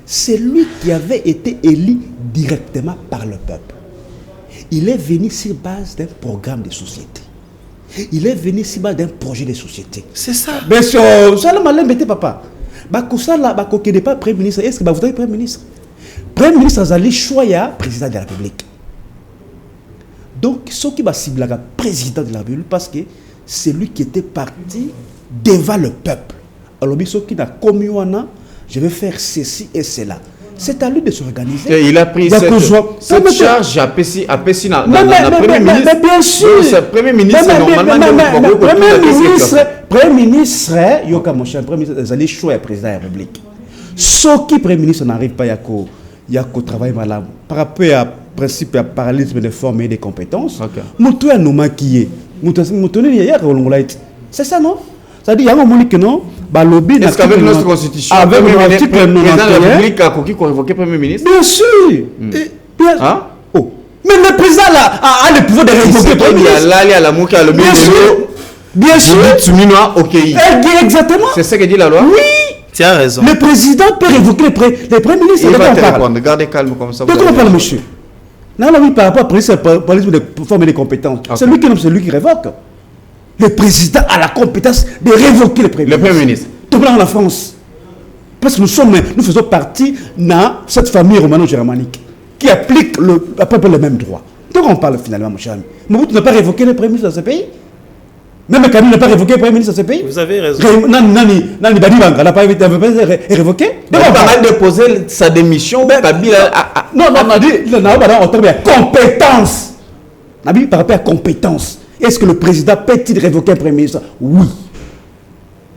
c'est lui qui avait été élu directement par le peuple. Il est venu sur base d'un programme de société. Il est venu sur base d'un projet de société. C'est ça. Bien sûr, ça le malin, mettez papa. Ça là, qui n'est pas Premier ministre, est-ce que vous êtes Premier ministre? Premier ministre Azali choya président de la République. Donc, ce qui va cibler le président de la République, parce que c'est lui qui était parti devant le peuple. Alors, ce qui n'a commis, je vais faire ceci et cela. C'est à lui de s'organiser. Et il a pris cette charge à Pessi Premier ministre. Mais bien sûr. Le Premier ministre, normalement, Premier ministre, Yoka mon cher, Premier ministre, Azali choya président de la République. Ce qui Premier ministre n'arrive pas, il y a qu'au travail malade. Par rapport à principe à parallélisme des formes et des compétences, c'est ça, non? C'est-à-dire, il y a un moment que non, est-ce qu'avec notre constitution, avec le l'article président de la République a révoqué Premier ministre? Bien sûr. Hein? Oh. Mais le président a le pouvoir de révoquer Premier ministre. Bien sûr. Exactement. C'est ce que dit la loi? Oui. Tu as raison. Le président peut révoquer les premiers ministres. Il va te répondre. Gardez calme comme ça. De quoi on parle, monsieur? Non, oui, par rapport à parallélisme de formes et des compétences. Okay. C'est lui qui révoque. Le président a la compétence de révoquer le Premier ministre. Tout dans la France. Parce que nous faisons partie de cette famille romano-germanique qui applique à peu près le même droit. De quoi on parle finalement, mon cher ami? Mobutu n'a pas révoqué le Premier ministre dans ce pays? Même Kabila n'a pas révoqué le Premier ministre dans ce pays? Vous avez raison. Nani Badibanga n'a pas révoqué? Il a déposé sa démission. Kabila non, on a dit, on parle de compétence. On a dit par rapport à compétence. Est-ce que le président peut-il révoquer un Premier ministre? Oui.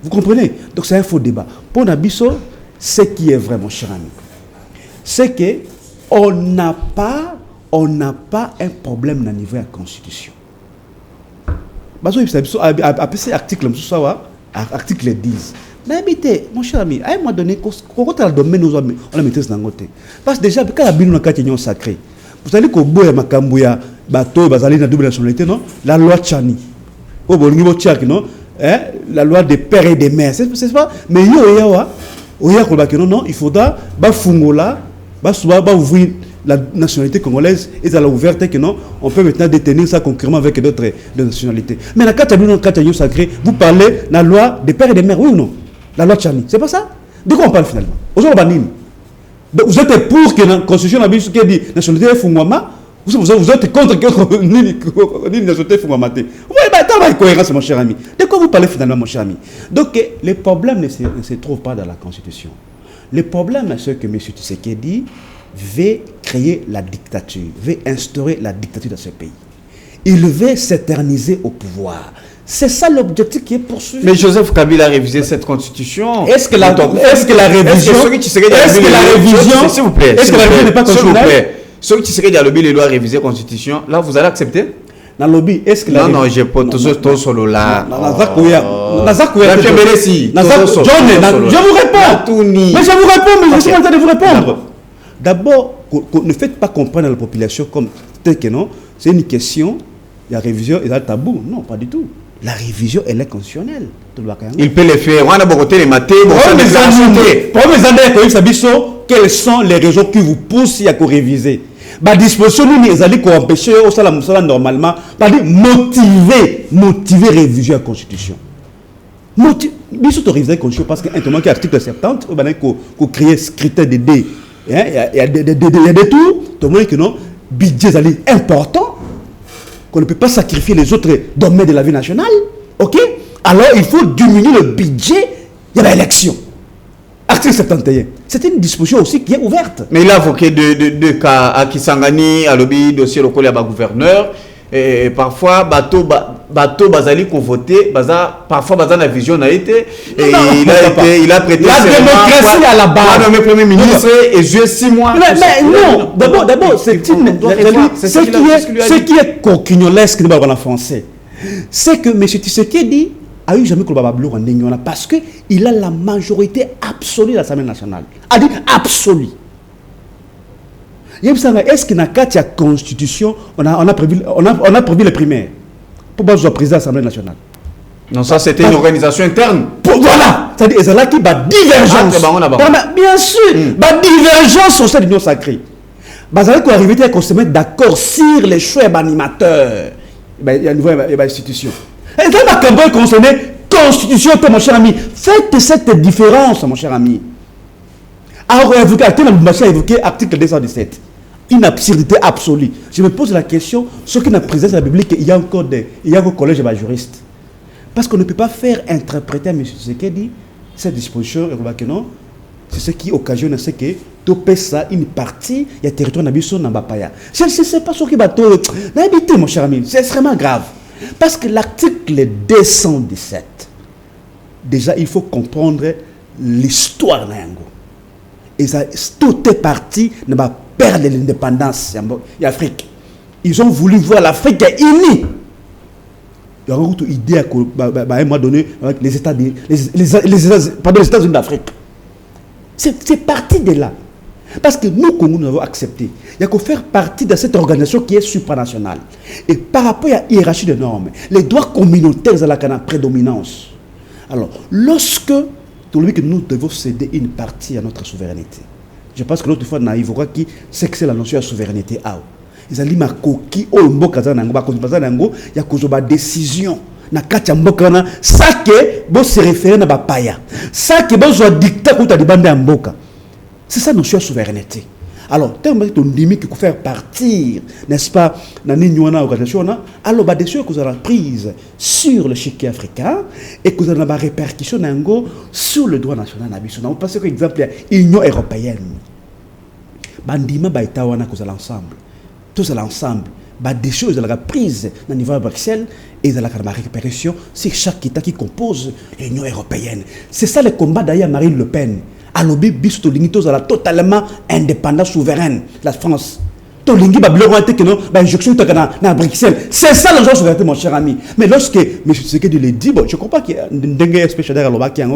Vous comprenez? Donc c'est un faux débat. Pour Nabiso, ce qui est vraiment, cher ami, c'est qu'on n'a pas un problème au niveau de la Constitution. Article 10. Mais mon cher ami, à un moment donné, quand on a le domaine, on a maîtrise dans le côté. Parce que déjà, quand la Bible est sacrée, vous savez qu'au bout de Makambouya, bateau, bazali na double nationalité, non? La loi Tchani. Au niveau Tchak, non? La loi des pères et des mères. C'est pas? Mais non, il faudra, ouvrir la nationalité congolaise et dans la ouverte que non, on peut maintenant détenir ça concurremment avec d'autres nationalités. Mais la carte sacrée, vous parlez de la loi des pères et des mères, oui ou non? La loi Tchani, c'est pas ça? De quoi on parle finalement? Vous êtes pour que la constitution qui dit nationalité est Fungwama? Vous êtes contre que ni nationalité Fungwama? Oui, dans la cohérence, mon cher ami. De quoi vous parlez finalement, mon cher ami? Donc, les problèmes ne se trouvent pas dans la constitution. Le problème, c'est que M. Tshisekedi veut créer la dictature, veut instaurer la dictature dans ce pays. Il veut s'éterniser au pouvoir. C'est ça l'objectif qui est poursuivi. Mais Joseph Kabila a révisé cette constitution. Est-ce que la révision, s'il vous plaît, est-ce que la révision n'est pas constitutionnelle? Ceux qui seraient dans le lobby, les lois réviser la Constitution, là, vous allez accepter? Dans le lobby, est-ce que non, j'ai pas tout solo là. Je vous réponds. Mais je vous réponds, mais je suis en train de vous répondre. D'abord, ne faites pas comprendre à la population comme tel que non, c'est une question, la révision est un tabou. Non, pas du tout. La révision, elle est constitutionnelle. Il peut le faire. On a besoin les mater. Quelles sont les raisons qui vous poussent à réviser? La disposition, nous allons empêcher au salaire normalement, motiver la révision de la Constitution. Motiver la révision de la Constitution parce qu'un qui est article 70, on va créer ce critère de D. Il y a des tours, tout le monde que non, budget est important, qu'on ne peut pas sacrifier les autres domaines de la vie nationale. Ok? Alors il faut diminuer le budget, il y a l'élection. Article 71. C'est une disposition aussi qui est ouverte. Mais il a évoqué deux cas à Kisangani, à l'obéi dossier local à gouverneur. Et parfois, bateau bazali qu'on voté, parfois bazan la vision a été. Et il a prêté. La démocratie à la base. Le premier ministre et joué 6 mois. Mais non, d'abord, ce qui est coquignolesque en français, c'est que M. Tshisekedi a eu jamais en Ningona parce qu'il a la majorité absolue de l'Assemblée nationale. A dit absolue. Est-ce qu'il y a une constitution, on a prévu les primaires pour être président de l'Assemblée nationale? Non, ça c'était une organisation interne. Voilà, c'est-à-dire qu'il y a divergence. Bien sûr, divergence au sein de l'Union sacrée. Il faut arriver à se mettre d'accord sur les choix d'animateurs. Il y a une nouvelle institution. Et dans la campagne concernée, constitution, mon cher ami, faites cette différence, mon cher ami. Alors, évoqué article 217. Une absurdité absolue. Je me pose la question, ce qui n'a présidence de la République, il y a encore un collège de juristes. Parce qu'on ne peut pas faire interpréter à M. Tshisekedi cette disposition, c'est ce qui occasionne ce que tout ça une partie, il y a territoire d'Abisso Nambapaya. Je ne sais pas ce qui va habiter, mon cher ami, c'est extrêmement grave. Parce que l'article 217, déjà, il faut comprendre l'histoire de Yango. Et ça, tout est parti de ma perte de l'indépendance en Afrique. Ils ont voulu voir l'Afrique unie. Il y a une idée à un moment donné avec les États-Unis d'Afrique. C'est parti de là. Parce que nous, comme nous avons accepté, il y a qu'à faire partie de cette organisation qui est supranationale. Et par rapport à la hiérarchie des normes, les droits communautaires sont la prédominance. Alors, lorsque nous devons céder une partie à notre souveraineté, je pense que l'autre fois, il faut qui c'est que c'est la notion de souveraineté. Ils ont dit que il y a une décision. Ça que se référer à Bapaya. Ça que vous dicter contre les bandes en boka. C'est ça notion de souveraineté. Alors, tellement que qu'il faut faire partir, n'est-ce pas, dans l'organisation, alors, des choses que vous avez prises sur le chiquier africain et que vous avez des répercussions sur le droit national. Parce que, par exemple, l'Union européenne, bandima baitawana que vous avez ensemble, tous ensemble, des choses que vous avez prises au niveau de Bruxelles et de la répercussion sur chaque État qui compose l'Union européenne. C'est ça le combat d'ailleurs Marine Le Pen. Alors, biso tolingi la totalement indépendante, souveraine, la France. Tolingi injonction na Bruxelles. C'est ça le genre de souveraineté, mon cher ami. Mais lorsque M. Tshisekedi le dit, bon, je comprends qu'il y a une spéciale derrière l'Oba qui a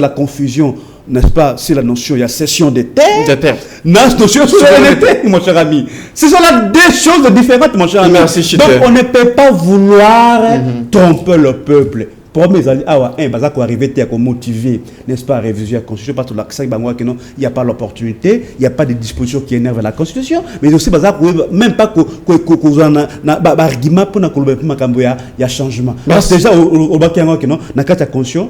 la confusion, n'est-ce pas, sur la notion, il y a cession des terres. La notion de souveraineté, mon cher ami. Ce sont là deux choses différentes, mon cher ami. Merci, donc, on ne peut pas vouloir tromper le peuple. Pour mes alliés, il arriver à motiver, n'est-ce pas, à réviser la Constitution, parce que il n'y a pas l'opportunité, il n'y a pas de dispositions qui énervent la Constitution, mais aussi, même pas argument pour il y a changement. Parce que déjà, au bac, il y a la Constitution.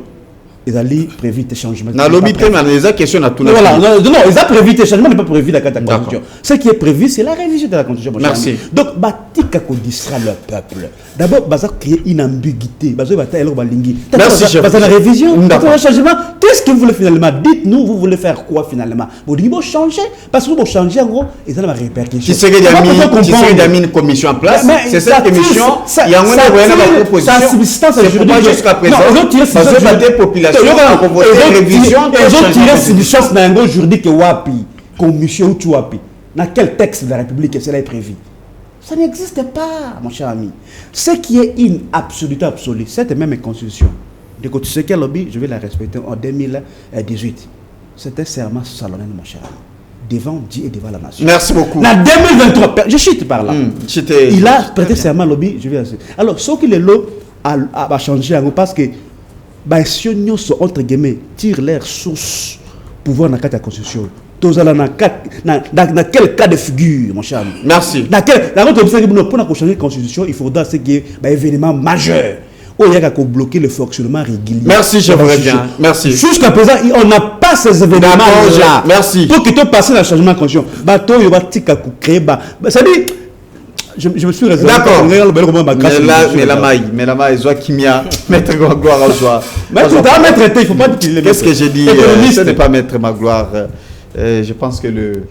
Ils allaient prévu des changements. Dans l'objet, les questions à tout le monde. Non, ils ont prévu des changements, mais pas prévu la Constitution. Ce qui est prévu, c'est la révision de la Constitution. Merci. Donc, Batika distraire le peuple. D'abord, il faut créer une ambiguïté. Merci, chef. La révision, le changement. Qu'est-ce que vous voulez finalement? Dites-nous, vous voulez faire quoi finalement? Vous dites, vous changer. Parce que vous changez, en gros, ils ont la répercussion. Qui serait d'amis une commission en place? C'est cette commission. Il y a une proposition. C'est pourquoi jusqu'à présent, la population. Ils ont tiré sur une chance juridique wapi, commission ou wapi. Dans quel texte de la République cela est prévu? Ça n'existe pas, mon cher ami. Ce qui est une absoluté absolue, cette même constitution, de côté ce qu'elle lobby, je vais la respecter en 2018. C'était un serment solennel, mon cher ami, devant Dieu et devant la nation. Merci beaucoup. En 2023, je chute par là. Il a prêté serment lobby, je vais assurer. Alors, ce qu'il est là, a changé parce que, si nous sommes entre guillemets, tirent leur source pouvoir dans la constitution. Dans quel cas de figure, mon cher ami? Merci. Pour changer la constitution, il faudra ce qui est un événement majeur. Il y a qu'à bloquer le fonctionnement régulier. Merci, je vous reviens. Merci. Jusqu'à présent, on n'a pas ces événements-là. Merci. Pour que tu passes dans le changement de constitution, il va créer. Ça dit, je me suis réservé. D'accord. Mais la maille, Zoa Kimia, maître gloire à Zoa. Mais tu dois mettre, il ne faut pas qu'il. Qu'est-ce que j'ai dit? Ce n'est pas mettre ma gloire. Je pense que le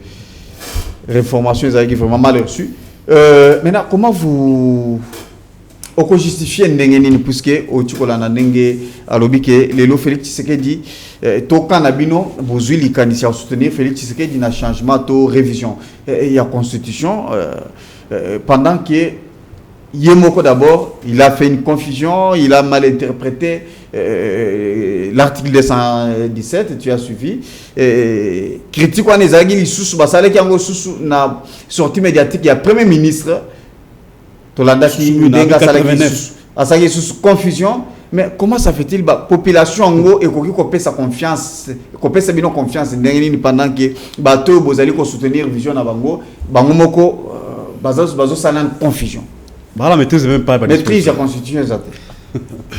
réformation est vraiment mal reçue. Maintenant, comment vous justifiez Ndengeni puisque au Tchokolana Ndenge à l'obike Lelo Félix Tshisekedi Toka Nabino Bozui Likanisi à soutenir Félix Tshisekedi na changement to révision il y a constitution pendant que Yemoko d'abord, il a fait une confusion, il a mal interprété l'article 217, tu as suivi. Critique on les agis sous basale qui a sous na sortie médiatique, il y a premier ministre Tolanda qui déga salaki sous confusion. Mais comment ça fait-il la population en gros et qu'on peut sa confiance, qu'on peut sa bien confiance pendant que bateau bozali ko soutenir vision na bango, bangomoko bazo salan confusion. Voilà, maîtrise même pas. Maîtrise la constitution exacte.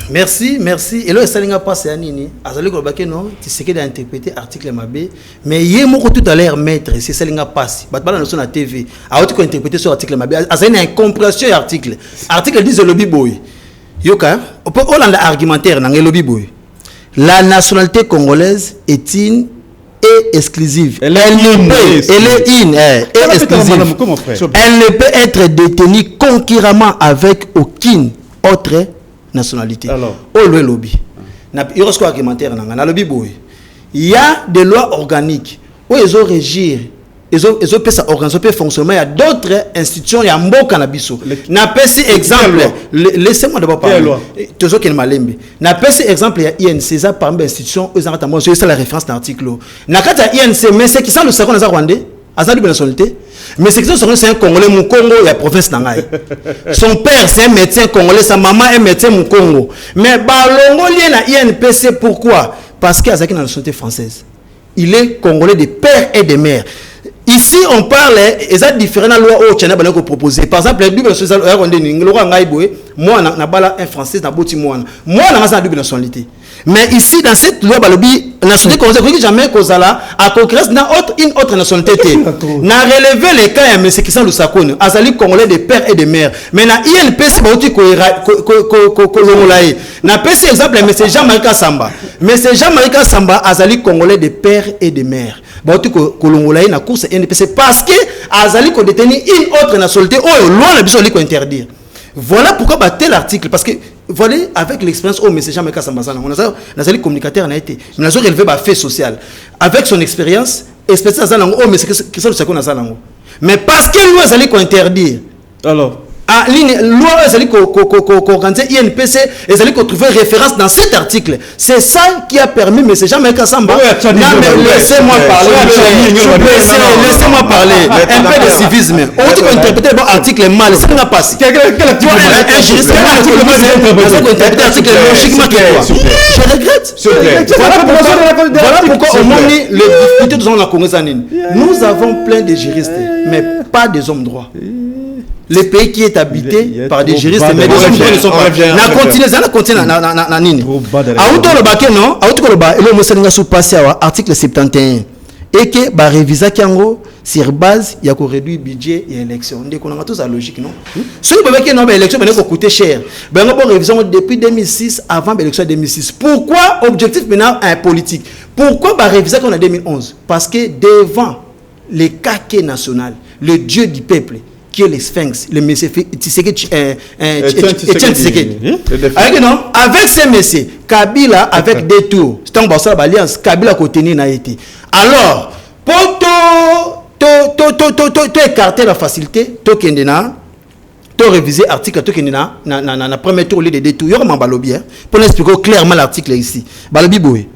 Merci. Et là, ça n'a pas passé nini. Azali ko baké non, tu sais qu'il a interprété article mabé, mais hier moko tout à l'heure maître, c'est ça n'a pas passé. Bat bala notion na TV. A autre ko interpréter sur article mabé. Azali une incompréhension article. Article 10 de lobby boy. Yoka, on peut Hollande argumentaire dans le lobby boy. La nationalité congolaise est une et exclusive. Elle ne peut être détenue concurremment avec aucune autre nationalité. Alors, le lobby. Il y a des lois organiques où ils ont régir. Ils ont fait ça organiser fonctionnement. Il y a d'autres institutions. Il y a un beau cannabis. N'a pas si exemple. Laissez-moi d'abord parler. Toujours qu'il m'a lembe. N'a pas si exemple. Il y a INC ça parmi les institutions. Ils ont notamment c'est la référence dans l'article. N'a pas il y a INC mais c'est qui ça le second dans Rwandais. Azali de nationalité. Mais c'est que c'est un Congolais mon Congo il y a province Nangaï. Son père c'est un médecin congolais, sa maman est médecin mon Congo. Mais balongo lien à INPC pourquoi? Parce qu'il y a dans la nationalité française. Il est congolais de père et de mère. Ici, on parle, et ça différent de la loi au Tchana Banako proposé. Par exemple, les doubles nationalités, moi, je suis un français, je suis moi, je suis une double nationalité. Mais ici, dans cette loi, la nationalité congolaise, jamais Kozala, à concurrence, une autre nationalité. N'a relevé les cas, mais c'est qui sont le Sakone. Azali congolais de père et de mère. Mais na INPC, c'est n'a pas cet exemple, mais c'est Jean-Marie Samba. Mais c'est Jean-Marie Samba, Azali congolais de père et de mère. Kolongolaï na course NPC parce que Azali ko détenir une autre nationalité oh loi na biso li ko interdire. Voilà pourquoi tel article parce que voilà avec l'expérience oh mais c'est jamais Kasamba ça on a Azali communicateur na été mais nazo relevé ba fait social avec son expérience expérience ça oh mais c'est que ça le na ça mais parce que loi Azali ko interdire alors ah, loi Azali ko organiser INPC Azali ko trouver référence dans cet article. C'est ça qui a permis mais c'est jamais Kassamba. Laissez-moi parler. Laissez-moi parler. Un peu de civisme. On dit qu'on interprète l'article mal, ça n'a pas passé. Quel article l'article logiquement que quoi. Je regrette. Voilà pourquoi au moins les difficultés dans la Congo zanine. Nous avons plein de juristes mais pas des hommes droits. Le pays qui est habité par des juristes mais des hommes ne sont pas. Na continue na nini. Auto le baké non, auto le ba, le mosalinga sous passé à article 71 et que ba révisa kiango sur base il y a ko réduire budget et élection. Ndé ko na tout ça logique non. Ce que baké non ba élection ba coûter cher. Ben bon révision depuis 2006 avant l'élection 2006. Pourquoi objectif maintenant un politique? Pourquoi ba révisa qu'on a 2011? Parce que devant les caquets national, le dieu du peuple qui est le Sphinx, le monsieur Tshisekedi, avec ces messieurs, Kabila avec des tours, c'est un alliance, Kabila côté n'a été. Alors, pour écarter la facilité, to réviser l'article, na premier tour, les deux tours, il y aura bien pour expliquer clairement l'article ici. Balobi Boé.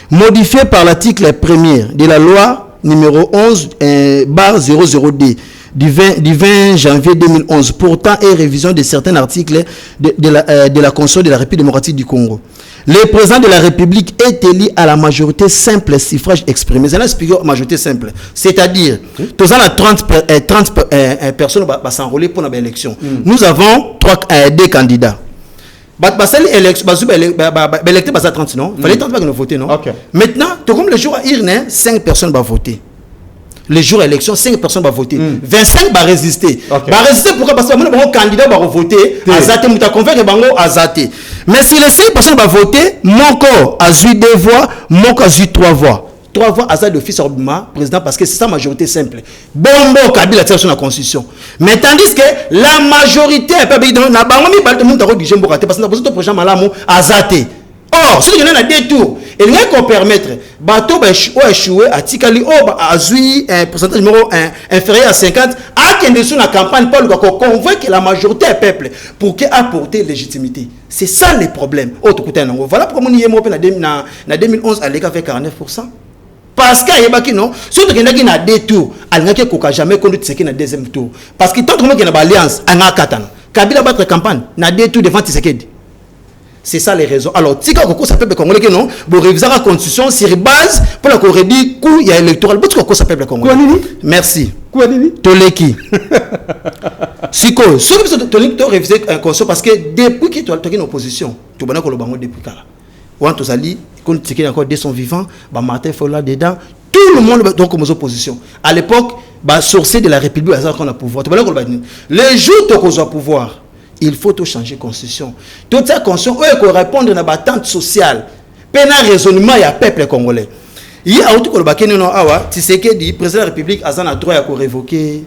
Modifié par l'article 1er de la loi numéro 11/00D du 20 janvier 2011 portant et révision de certains articles de la Constitution de la République démocratique du Congo. Le président de la République est élu à la majorité simple suffrage exprimé. C'est une majorité simple. C'est-à-dire, tous en 30 personnes vont s'enrôler pour l'élection. Nous avons deux candidats. L'élection, l'électeur va 30, non? Il fallait 30 pour voter, non? Maintenant, comme le jour à Irne, 5 personnes vont voter. Les jours d'élection, 5 personnes vont voter. 25 vont résister. Vont résister pourquoi? Parce que les candidats vont voter. Azate, nous avons convaincu que Azate. Mais si les 5 personnes vont voter, mon corps a eu 2 voix, mon corps a eu 3 voix. 3 voix Azate d'office ordinaire, président, parce que c'est ça la majorité simple. Bon, Kabila tire sur la constitution. Mais tandis que la majorité, parce que nous avons besoin de projet Malamu Azate. Or, si il y en a 2 tours, il n'y a qu'à permettre, bateau échoué à Tikali, à Zui, un pourcentage numéro inférieur à 50, à qui sur la campagne, pour convaincre la majorité du peuple pour qu'il apporte légitimité. C'est ça le problème. Voilà pourquoi nous y sommes en 2011, à l'écart fait 49%. Parce qu'il y a non, surtout qu'il y a 2 tours, il n'y a jamais connu ce qui est dans le 2e tour. Parce que tant que qu'il y a une alliance, il y a 4 ans. Kabila battre campagne, il y a 2 tours devant Tshisekedi. C'est ça les raisons. Alors, si ça peut congolais que non, vous révisez la constitution sur base pour la Corée du coup il y a électoral. Pourquoi ça peut congolais? Merci. Toleki. Siko, si vous révisez un constitution parce que depuis que tu as une opposition, tu vas le bango depuis là. Ou tu as dit quand tu encore des sont vivants, bah Martin Fola dedans, tout le monde donc comme opposition. À l'époque, bah sorcier de la République qu'on a pouvoir. Les jours où tu as pouvoir, il faut tout changer la constitution. Toute cette constitution, il faut répondre à l'attente sociale. Pena raisonnement, il y a peuple congolais. Il y a autre chose tu sais que le président de la République a le droit de révoquer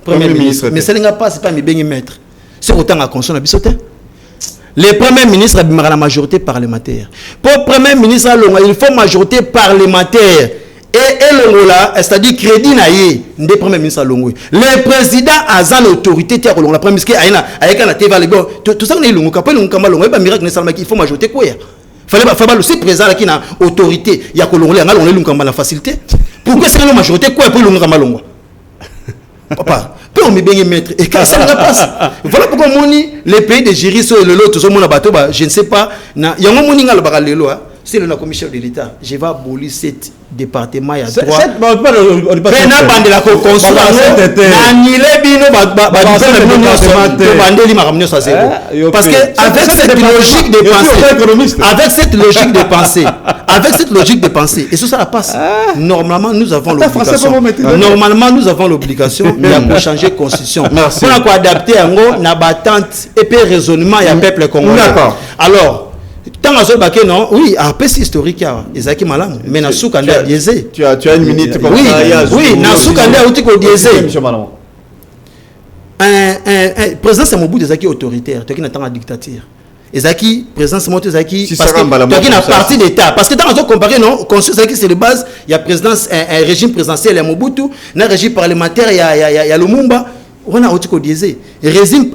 le Premier ministre. Mais ce n'est pas mes maître. C'est autant la constitution. Le Premier ministre a la majorité parlementaire. Pour le Premier ministre, il faut majorité parlementaire. Et l'Ongola, c'est-à-dire crédit naïe, le Premier ministre Longo. Le président a l'autorité de la Premier ministre avec la TV. Tout ça, il faut majorité quoi? Il faut aussi président qui a autorité. Il y a la facilité. Pourquoi est-ce que la majorité quoi pour l'Ongo? Papa, peut on me bien mettre et quand ça passe. Voilà pourquoi les pays de juristes et le lot tout le monde bateau, je ne sais pas. Il y a un moment où on a c'est la commission de l'État. Je vais abolir 7 départements à droit. Parce que avec cette logique de pensée, et ça la passe. Normalement, nous avons l'obligation. De changer la constitution. Pour adapter à l'attente et puis raisonnement et à peuple congolais. D'accord. Alors. Tant que non, oui, après c'est historique, Ezaki Malam, mais na soukanda diesé. Tu as une minute comme ça. Oui, na soukanda outiko diesé. Président c'est mon bout Ezaki autoritaire, toi qui n'attend la dictature. Ezaki président c'est mon Ezaki parce que toi qui n'a parti d'état parce que tant on comparer non, constitution Ezaki c'est de base, il y a présidence un régime présidentiel, il y a Mobutu, un régime parlementaire, il y a Lumumba. On a outiko diesé. Régime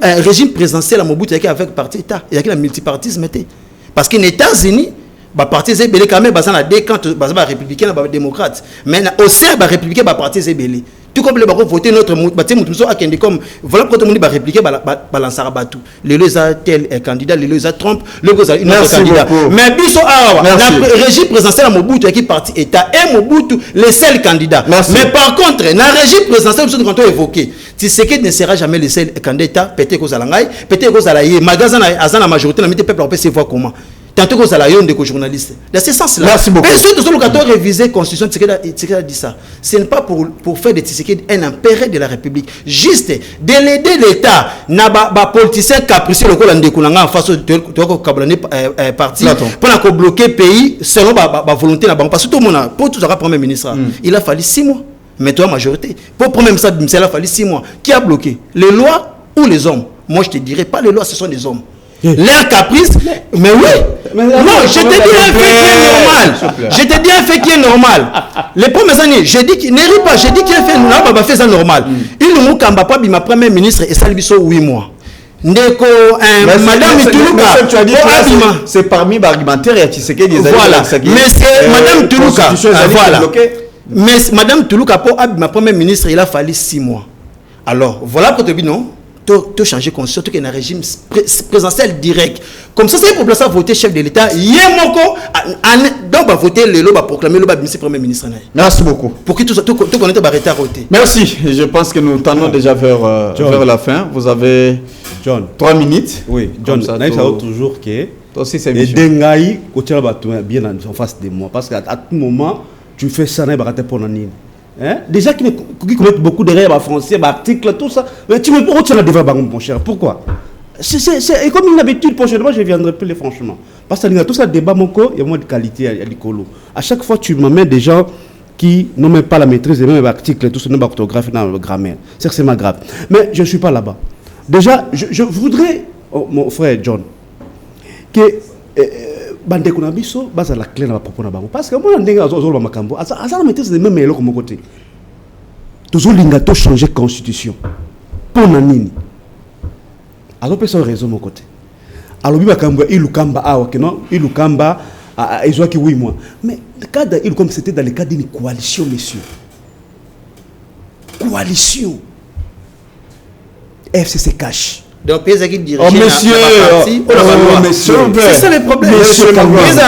présidentiel à Mobutu avec parti état, il y a qui la multipartisme était. Parce qu'aux États-Unis, les partis zébélés quand même, ils sont des camps républicains et démocrates. Mais au sein des républicains, les partis zébélés. Tout comme les partis voter notre comme voilà pourquoi tout le monde va répliquer, balancer tout. Les deux ont tel candidat, les deux ont Trump, les deux ont une autre candidat. Mais biso le régime présidentiel à Mobutu qui parti État et Mobutu les seuls candidats. Mais par contre, dans le régime présidentiel, nous avons évoqué. Tshisekedi ne sera jamais le seul candidat. Peut-être que Zalangai, peut-être que Zalaye, magasin à la majorité, la peuple on peut se voir comment. Tantôt que Zalaye on est journaliste. Dans ce sens-là. Merci beaucoup. Mais surtout le cadre révisé constitution Tshisekedi a dit ça. Ce n'est pas pour faire de Tshisekedi un impérial de la République. Juste de l'aider l'État. N'a pas politicien capricieux le col en en face de parti pour bloquer le pays selon la volonté de la banque. Parce que tout le monde pour tout le Premier ministre, il a fallu 6 mois. Mais toi, majorité, pour le Premier ministre, il a fallu 6 mois. Qui a bloqué? Les lois ou les hommes? Moi, je te dirais pas les lois, ce sont des hommes. Leur caprice, mais oui. Non, je te dis un fait qui est normal. Je te dis un fait qui est normal. Les premières années, je dis qu'il ne rit pas, je dis qu'il fait normal, fait ça normal. Il ne m'a pas dit ma première ministre et ça lui sont 8 mois. Ndeko, Madame Toulouka, tu as dit que c'est parmi les argumentaires et tu sais qu'il y a des voilà. Mais c'est Madame Toulouka. Voilà. Mais Madame Toulouka, pour ma première ministre, il a fallu 6 mois. Alors, voilà pour te dire non. Tu changer de constitution, tu es dans un régime présidentiel direct. Comme ça, c'est pour ça voter chef de l'État. Donc, va voter le va proclamer le premier ministre. Merci beaucoup. Pour que tout connaître va arrêter à voter. Merci. Je pense que nous tendons déjà vers la fin. Vous avez 3 minutes. Oui, John, ça toujours que. Toi aussi, c'est et Dengaï, côté bien en face de moi. Parce qu'à tout moment, tu fais ça, il va rater pour l'année. Hein? Déjà qui commettent beaucoup d'erreurs français, articles, tout ça. Mais tu me retiens la débat, mon cher. Pourquoi? C'est comme une habitude. Prochainement, je ne viendrai plus, franchement. Parce que tout ça, débat, mon corps, il y a moins de qualité à l'écolo. À chaque fois, tu m'amènes des gens qui n'ont même pas la maîtrise des mêmes articles, tout ça, non, orthographe, non, grammaire. C'est ma grave. Mais je ne suis pas là-bas. Déjà, je voudrais, mon frère John, que. Bande Kunabiso, base la clé na propos na bango parce que moi ndenge azolo makambo asa la maîtrise de même elo comme côté toujours lingato changer constitution pour nanini alors personne raison mon côté alors bi makambo ilukamba awa que non ilukamba ezwaki 8 mois mais le cadre il comme c'était dans le cadre d'une coalition monsieur coalition FCC cash. Donc, les gens qui dirigent monsieur, c'est ça le problème. Les gens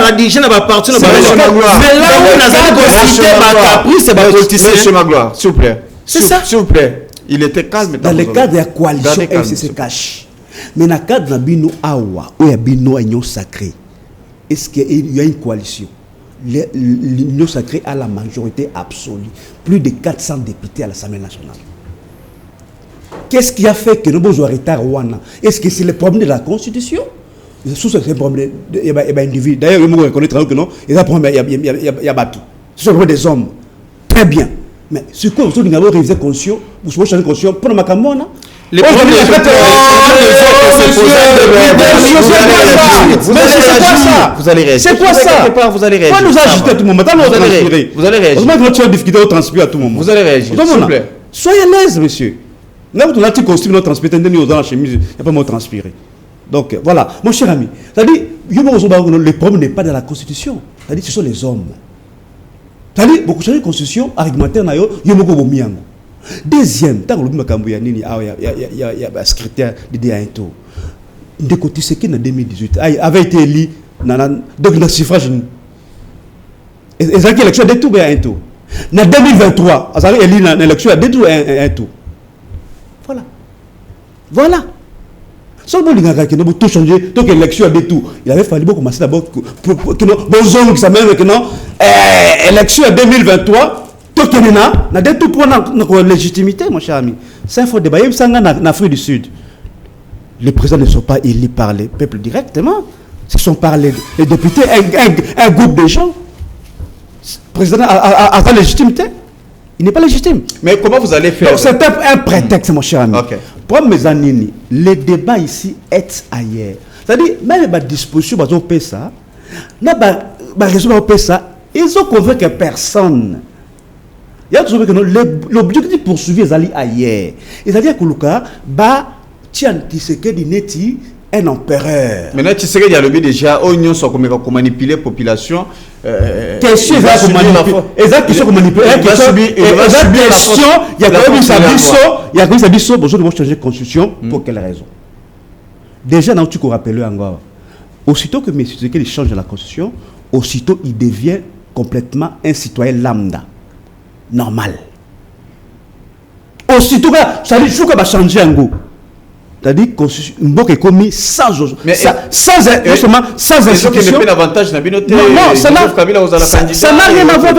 qui dirigent dans la partie, mais là où on a cité ma caprice, c'est ma politicien. Monsieur Magloire, s'il vous plaît. C'est ça. S'il vous plaît. Il était calme. Dans le cadre de la coalition FCC cash. Mais dans le cadre de la Bino Awa, où il y a Bino Union Sacrée, est-ce qu'il y a une coalition? L'Union Sacrée a la majorité absolue. Plus de 400 députés à l'Assemblée nationale. Qu'est-ce qui a fait que nous avons arrêté à Rwanda? Est-ce que c'est le problème de la Constitution? C'est un problème d'individu. D'ailleurs, il faut reconnaître que non, il y a un problème, il y a battu. Ce sont des hommes. Très bien. Mais ce que vous avez révisé conscient, vous avez changé conscient pour ma camona. Les problèmes vous allez réagir. C'est quoi ça? Vous allez réagir. Pas nous agiter à tout moment. Vous allez réagir. Heureusement que notre chef difficulté au transpire à tout moment. Vous allez réagir. S'il vous plaît. Soyez à l'aise, monsieur. Là où on a dit costume, notre transpirer, dans la chemise, il n'y a pas mot transpirer. Donc voilà, mon cher ami. C'est-à-dire, le problème n'est pas dans la Constitution. C'est-à-dire, ce sont les hommes. C'est-à-dire, beaucoup de Constitution, argumentaire, il y a beaucoup de miango. Deuxième, tant que le il y a un secrétaire de DA1. De côté, c'est qui en 2018 avait été élu donc dans le suffrage. Et ça qui élection de tout un tour. En 2023, ça a élu l'élection de tout un tour. Voilà. Voilà. Seulement les gars qui n'ont tout changé, tant que l'élection a des tout. Il avait fallu commencer d'abord que bon qui s'amène que non élection 2023. Tout qui n'a des tout pour notre légitimité, mon cher ami. C'est un faux débat. Il y a en Afrique du Sud. Les présidents ne sont pas élus par les peuples directement. Ce sont par les députés, un groupe de gens. Le président a sa légitimité. Il n'est pas légitime. Mais comment vous allez faire? C'est un prétexte, mon cher ami. Okay. Pour mes amis, les débats ici est ailleurs. C'est-à-dire, même les dispositions, ils ont fait ça. Les raisons ont fait ça. Ils ont convaincu personne. Il y a toujours que l'objectif poursuivi est allé ailleurs. C'est-à-dire que le cas, tiens, tu sais que n'est un empereur. Maintenant, tu sais qu'il y a le but déjà, l'Union soit comme manipuler la population. Question il va subir. Il y a quand même sa biso, besoin de changer de constitution. Pour quelle raison? Déjà, dans tu rappelles encore, aussitôt que M. Tshisekedi change la constitution, aussitôt il devient complètement un citoyen lambda. Normal. Aussitôt que ça dit que va changer en go. C'est-à-dire qu'une banque est commise sans institution. Non, ça n'a rien à voir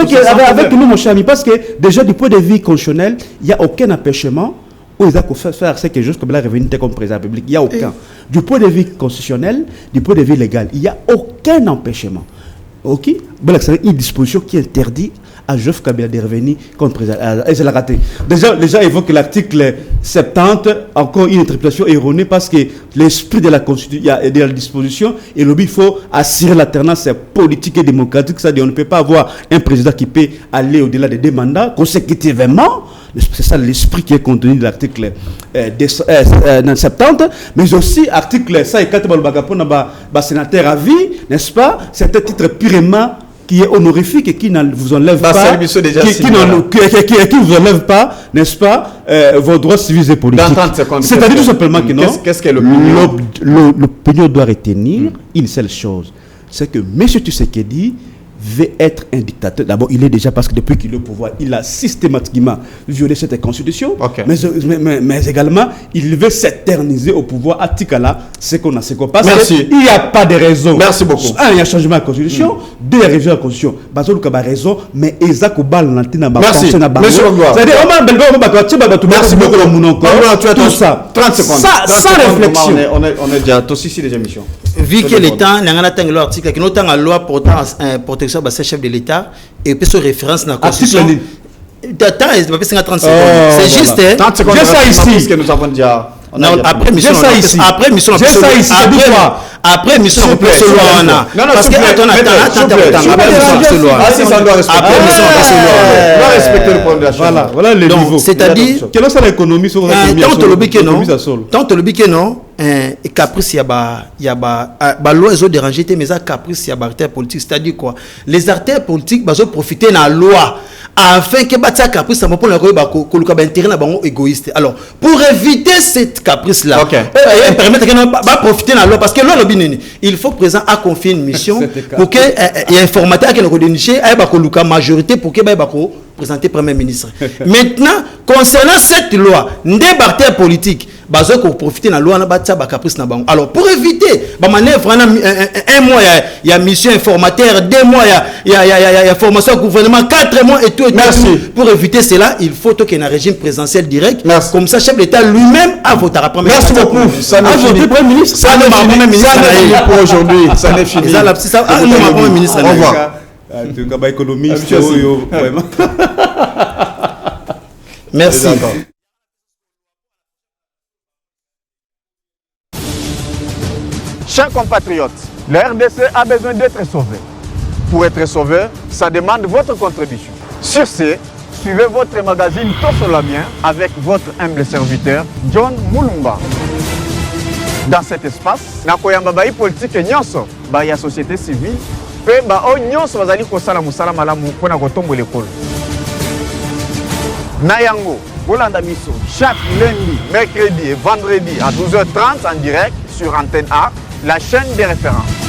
avec nous, mon cher ami, parce que déjà du point de vue constitutionnel, il n'y a aucun empêchement où ils ont fait faire quelque chose comme la revenue comme président de la République. Il n'y a aucun. Du point de vue constitutionnel, du point de vue légal, il n'y a aucun empêchement. Ok? C'est une disposition qui interdit à Joseph Kabila de revenir comme président. Et c'est la raté. Déjà, les gens évoquent l'article 70, encore une interprétation erronée parce que l'esprit de la Constitution, il y a de la disposition, et il faut assurer l'alternance politique et démocratique. C'est-à-dire on ne peut pas avoir un président qui peut aller au-delà des 2 mandats consécutivement. C'est ça l'esprit qui est contenu de l'article 70, mais aussi article 104 le sénateur à vie, n'est-ce pas? C'est un titre purement qui est honorifique et qui ne vous enlève pas, qui vous enlève pas, n'est-ce pas, vos droits civils et politiques. C'est-à-dire tout simplement que non. Qu'est-ce que l'opinion? L'opinion doit retenir une seule chose, c'est que M. Tshisekedi veut être un dictateur. D'abord, il est déjà, parce que depuis qu'il est au pouvoir, il a systématiquement violé cette constitution, mais également, il veut s'éterniser au pouvoir à Tikala, c'est qu'on a ce qu'on passe. Il n'y a pas de raison. Merci beaucoup. Un, il y a changement de la constitution. Deux, il y a révision de la constitution. Bazou a raison, mais Isaac Obal n'a pas merci. Monsieur Ogwa. C'est-à-dire, merci beaucoup. Tout ça. 30 secondes. Sans réflexion. On est déjà tous ici, déjà mission. Vu que l'État n'a pas atteint l'article, qui n'a loi portant protection de chef de l'État, et puis sur référence dans la Constitution. C'est juste. 30 secondes. J'ai ça ici. Que nous avons déjà. Après mission après mission on peut se loi parce que on respecter le point de la chose. Voilà le niveau. C'est-à-dire quelle est l'économie sur tant que le non et caprice il y a loi ils ont dérangé mais ça caprice il y a artères politiques, c'est-à-dire quoi, les artères politiques ils ont profité de la loi afin que batia caprice ça pour le intérêt égoïste. Alors pour éviter cette caprice là permettre que va profiter de la loi parce que loi il faut présent à confier une mission pour que il y a informateur qui nous dénicher la majorité pour que présenter premier ministre. Maintenant concernant cette loi des artères politiques bazo pour profiter de la loi na batia caprice na bango. Alors pour éviter manœuvre un mois il y a mission informateur, 2 mois il y a formation au gouvernement, 4 mois et tout. Merci. Pour éviter cela, il faut qu'il y ait un régime présidentiel direct. Merci. Comme ça, chef d'État lui-même a voté à premier ministre. Merci beaucoup. Ça n'est fini. Premier ministre. Ça n'est fini pour aujourd'hui. Ça n'est fini. Premier ministre. Au revoir. Économiste. Merci. Chers compatriotes, le RDC a besoin d'être sauvé. Pour être sauvé, ça demande votre contribution. Sur ce, suivez votre magazine Tossolamien avec votre humble serviteur, John Moulumba. Dans cet espace, nakoyamba bayi politique nyonso, bayi société civile, pe ba o nyonso bazali kosala musala malamu pona kotombo l'école. Nayango, Bolanda Misso, chaque lundi, mercredi et vendredi à 12h30 en direct sur Antenne A, la chaîne des références.